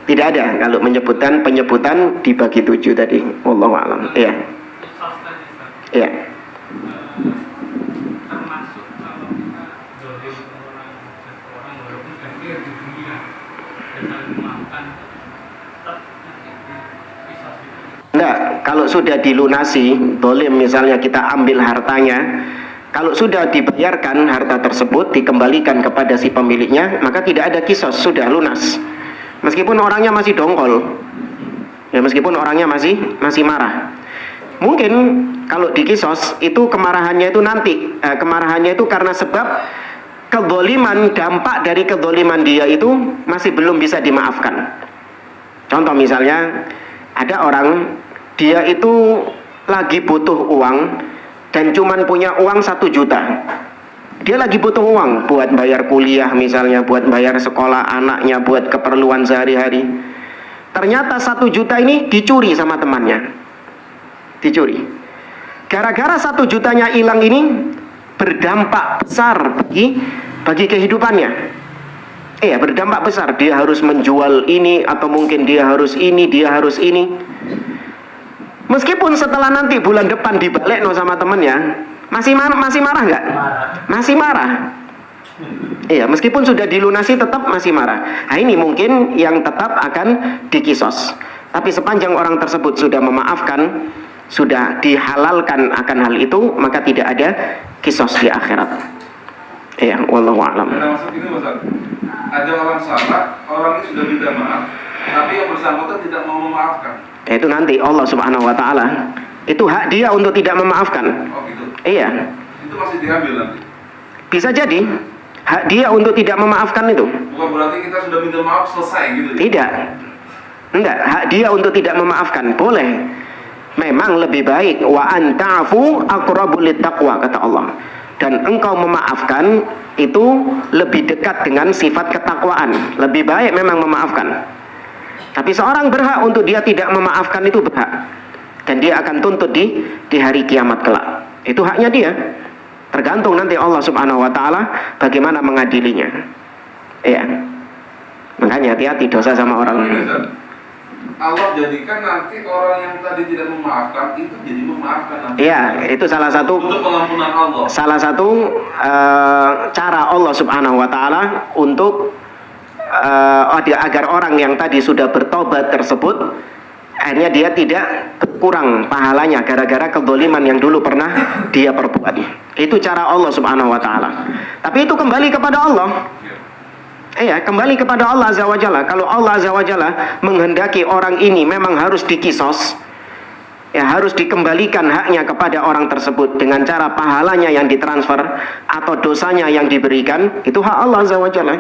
tidak ada kalau penyebutan dibagi 7 tadi. Wallahu a'lam. Iya. Iya. Termasuk kalau kita dolim orang walaupun kafir di dunia dan saling memaafkan, tetap bisa. Enggak, kalau sudah dilunasi, dolim misalnya kita ambil hartanya, kalau sudah dibayarkan harta tersebut, dikembalikan kepada si pemiliknya, maka tidak ada kisos, sudah lunas. Meskipun orangnya masih dongkol, ya meskipun orangnya masih marah. Mungkin kalau di kisos itu kemarahannya itu nanti, kemarahannya itu karena sebab kezaliman, dampak dari kezaliman dia itu masih belum bisa dimaafkan. Contoh misalnya ada orang, dia itu lagi butuh uang dan cuman punya uang 1 juta. Dia lagi butuh uang buat bayar kuliah misalnya, buat bayar sekolah anaknya, buat keperluan sehari-hari. Ternyata 1 juta ini dicuri sama temannya. Dicuri. Gara-gara 1 jutanya hilang ini berdampak besar bagi kehidupannya. Iya, berdampak besar. Dia harus menjual ini, atau mungkin dia harus ini, dia harus ini. Meskipun setelah nanti bulan depan dibalik sama temennya, masih marah nggak? Masih marah. Iya, meskipun sudah dilunasi tetap masih marah. Nah, ini mungkin yang tetap akan dikisos. Tapi sepanjang orang tersebut sudah memaafkan, sudah dihalalkan akan hal itu, maka tidak ada kisos di akhirat. Iya, wallahu a'lam. Ada maksud ini Ustaz. Ada orang salah, orang ini sudah minta maaf, tapi yang bersangkutan tidak mau memaafkan. Itu nanti Allah Subhanahu wa taala, itu hak dia untuk tidak memaafkan. Oh gitu. Iya. Itu masih diambil nanti. Bisa jadi hak dia untuk tidak memaafkan itu. Bukan berarti kita sudah minta maaf selesai gitu. Tidak. Enggak, hak dia untuk tidak memaafkan. Boleh. Memang lebih baik wa anta'fu aqrabu littaqwa, kata Allah. Dan engkau memaafkan itu lebih dekat dengan sifat ketakwaan. Lebih baik memang memaafkan. Tapi seorang berhak untuk dia tidak memaafkan, itu berhak. Dan dia akan tuntut di hari kiamat kelak. Itu haknya dia. Tergantung nanti Allah Subhanahu wa taala bagaimana mengadilinya. Iya. Makanya hati-hati dosa sama orang. Allah jadikan nanti orang yang tadi tidak memaafkan itu jadi memaafkan nanti. Iya, itu salah satu untuk pengampunan Allah. Salah satu cara Allah Subhanahu wa taala untuk agar orang yang tadi sudah bertobat tersebut akhirnya dia tidak berkurang pahalanya gara-gara kezaliman yang dulu pernah dia perbuat. Itu cara Allah Subhanahu wa taala. Tapi itu kembali kepada Allah. Iya, kembali kepada Allah Azza wa Jalla. Kalau Allah Azza wa Jalla menghendaki orang ini memang harus dikisos, ya harus dikembalikan haknya kepada orang tersebut dengan cara pahalanya yang ditransfer atau dosanya yang diberikan, itu hak Allah Azza wa Jalla.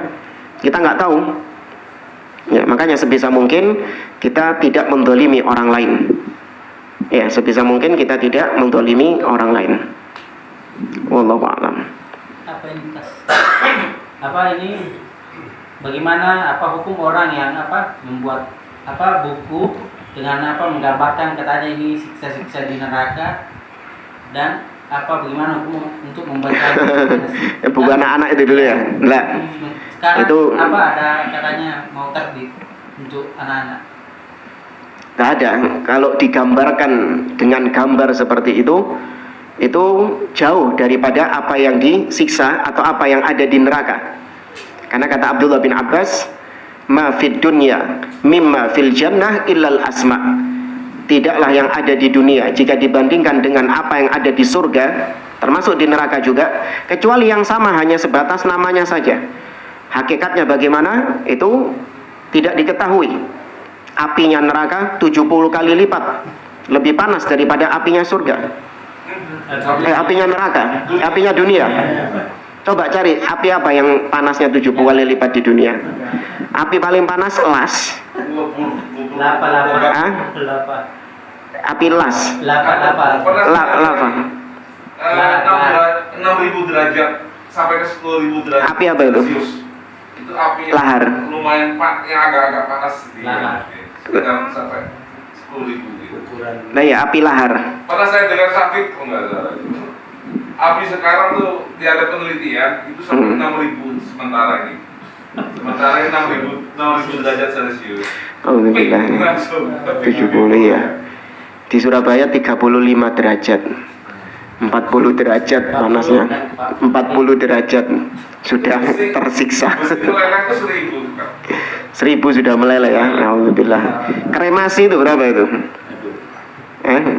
Kita nggak tahu. Ya, makanya sebisa mungkin kita tidak mendolimi orang lain. Ya, sebisa mungkin kita tidak mendolimi orang lain. Wallahu a'lam. Apa ini bagaimana hukum orang yang membuat buku dengan menggambarkan katanya ini siksa-siksa di neraka, dan bagaimana hukum untuk membaca buku anak-anak itu dulu ya? Enggak. Sekarang itu ada katanya mau terbit untuk anak-anak. Tidak ada. Kalau digambarkan dengan gambar seperti itu jauh daripada apa yang disiksa atau apa yang ada di neraka. Karena kata Abdullah bin Abbas, ma fid dunya mimma fil jannah illal asma. Tidaklah yang ada di dunia jika dibandingkan dengan apa yang ada di surga, termasuk di neraka juga, kecuali yang sama hanya sebatas namanya saja. Hakikatnya bagaimana itu tidak diketahui. Apinya neraka 70 kali lipat lebih panas daripada apinya surga. Apinya neraka, apinya dunia. Coba cari api apa yang panasnya 70 kali lipat di dunia. Api paling panas las. Api las. Lava. 6.000 derajat sampai ke 10.000 derajat. Api apa itu? Itu api yang lahar. Lumayan yang agak-agak panas di sekitar sampai 10.000 gitu. Nah ya, api lahar. Pernah saya dengar Safik, enggak salah. Api sekarang tuh tiada penelitian itu sampai 6.000 sementara ini. Sementara ini 6.000 derajat Celcius. Alhamdulillah. 70 ya. Di Surabaya 35 derajat. 40 derajat panasnya. 40 derajat sudah tersiksa. Itu leleh itu 1.000 kan. 1000 sudah meleleh ya. Alhamdulillah. Kremasi itu berapa itu?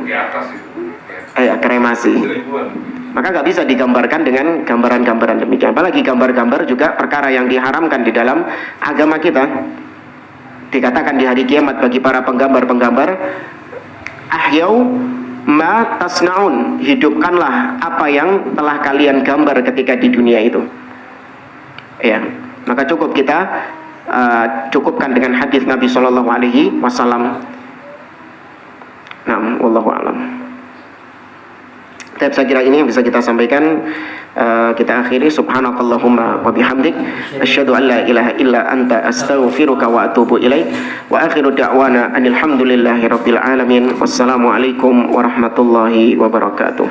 Di atas itu. Ya, kremasi. 1.000-an. Maka nggak bisa digambarkan dengan gambaran-gambaran demikian. Apalagi gambar-gambar juga perkara yang diharamkan di dalam agama kita. Dikatakan di hari kiamat bagi para penggambar-penggambar, ahyau ma tasnaun, hidupkanlah apa yang telah kalian gambar ketika di dunia itu. Ya, maka cukup kita cukupkan dengan hadis Nabi Shallallahu Alaihi Wasallam. Nah, wallahu a'lam. Saya kira ini yang bisa kita sampaikan. Kita akhiri. Subhanakallahumma wa bihamdik asyhadu an la ilaha illa anta astaghfiruka wa atubu ilaik. Wa akhiru da'wana anil hamdulillahi rabbil alamin. Wassalamu alaikum warahmatullahi wabarakatuh.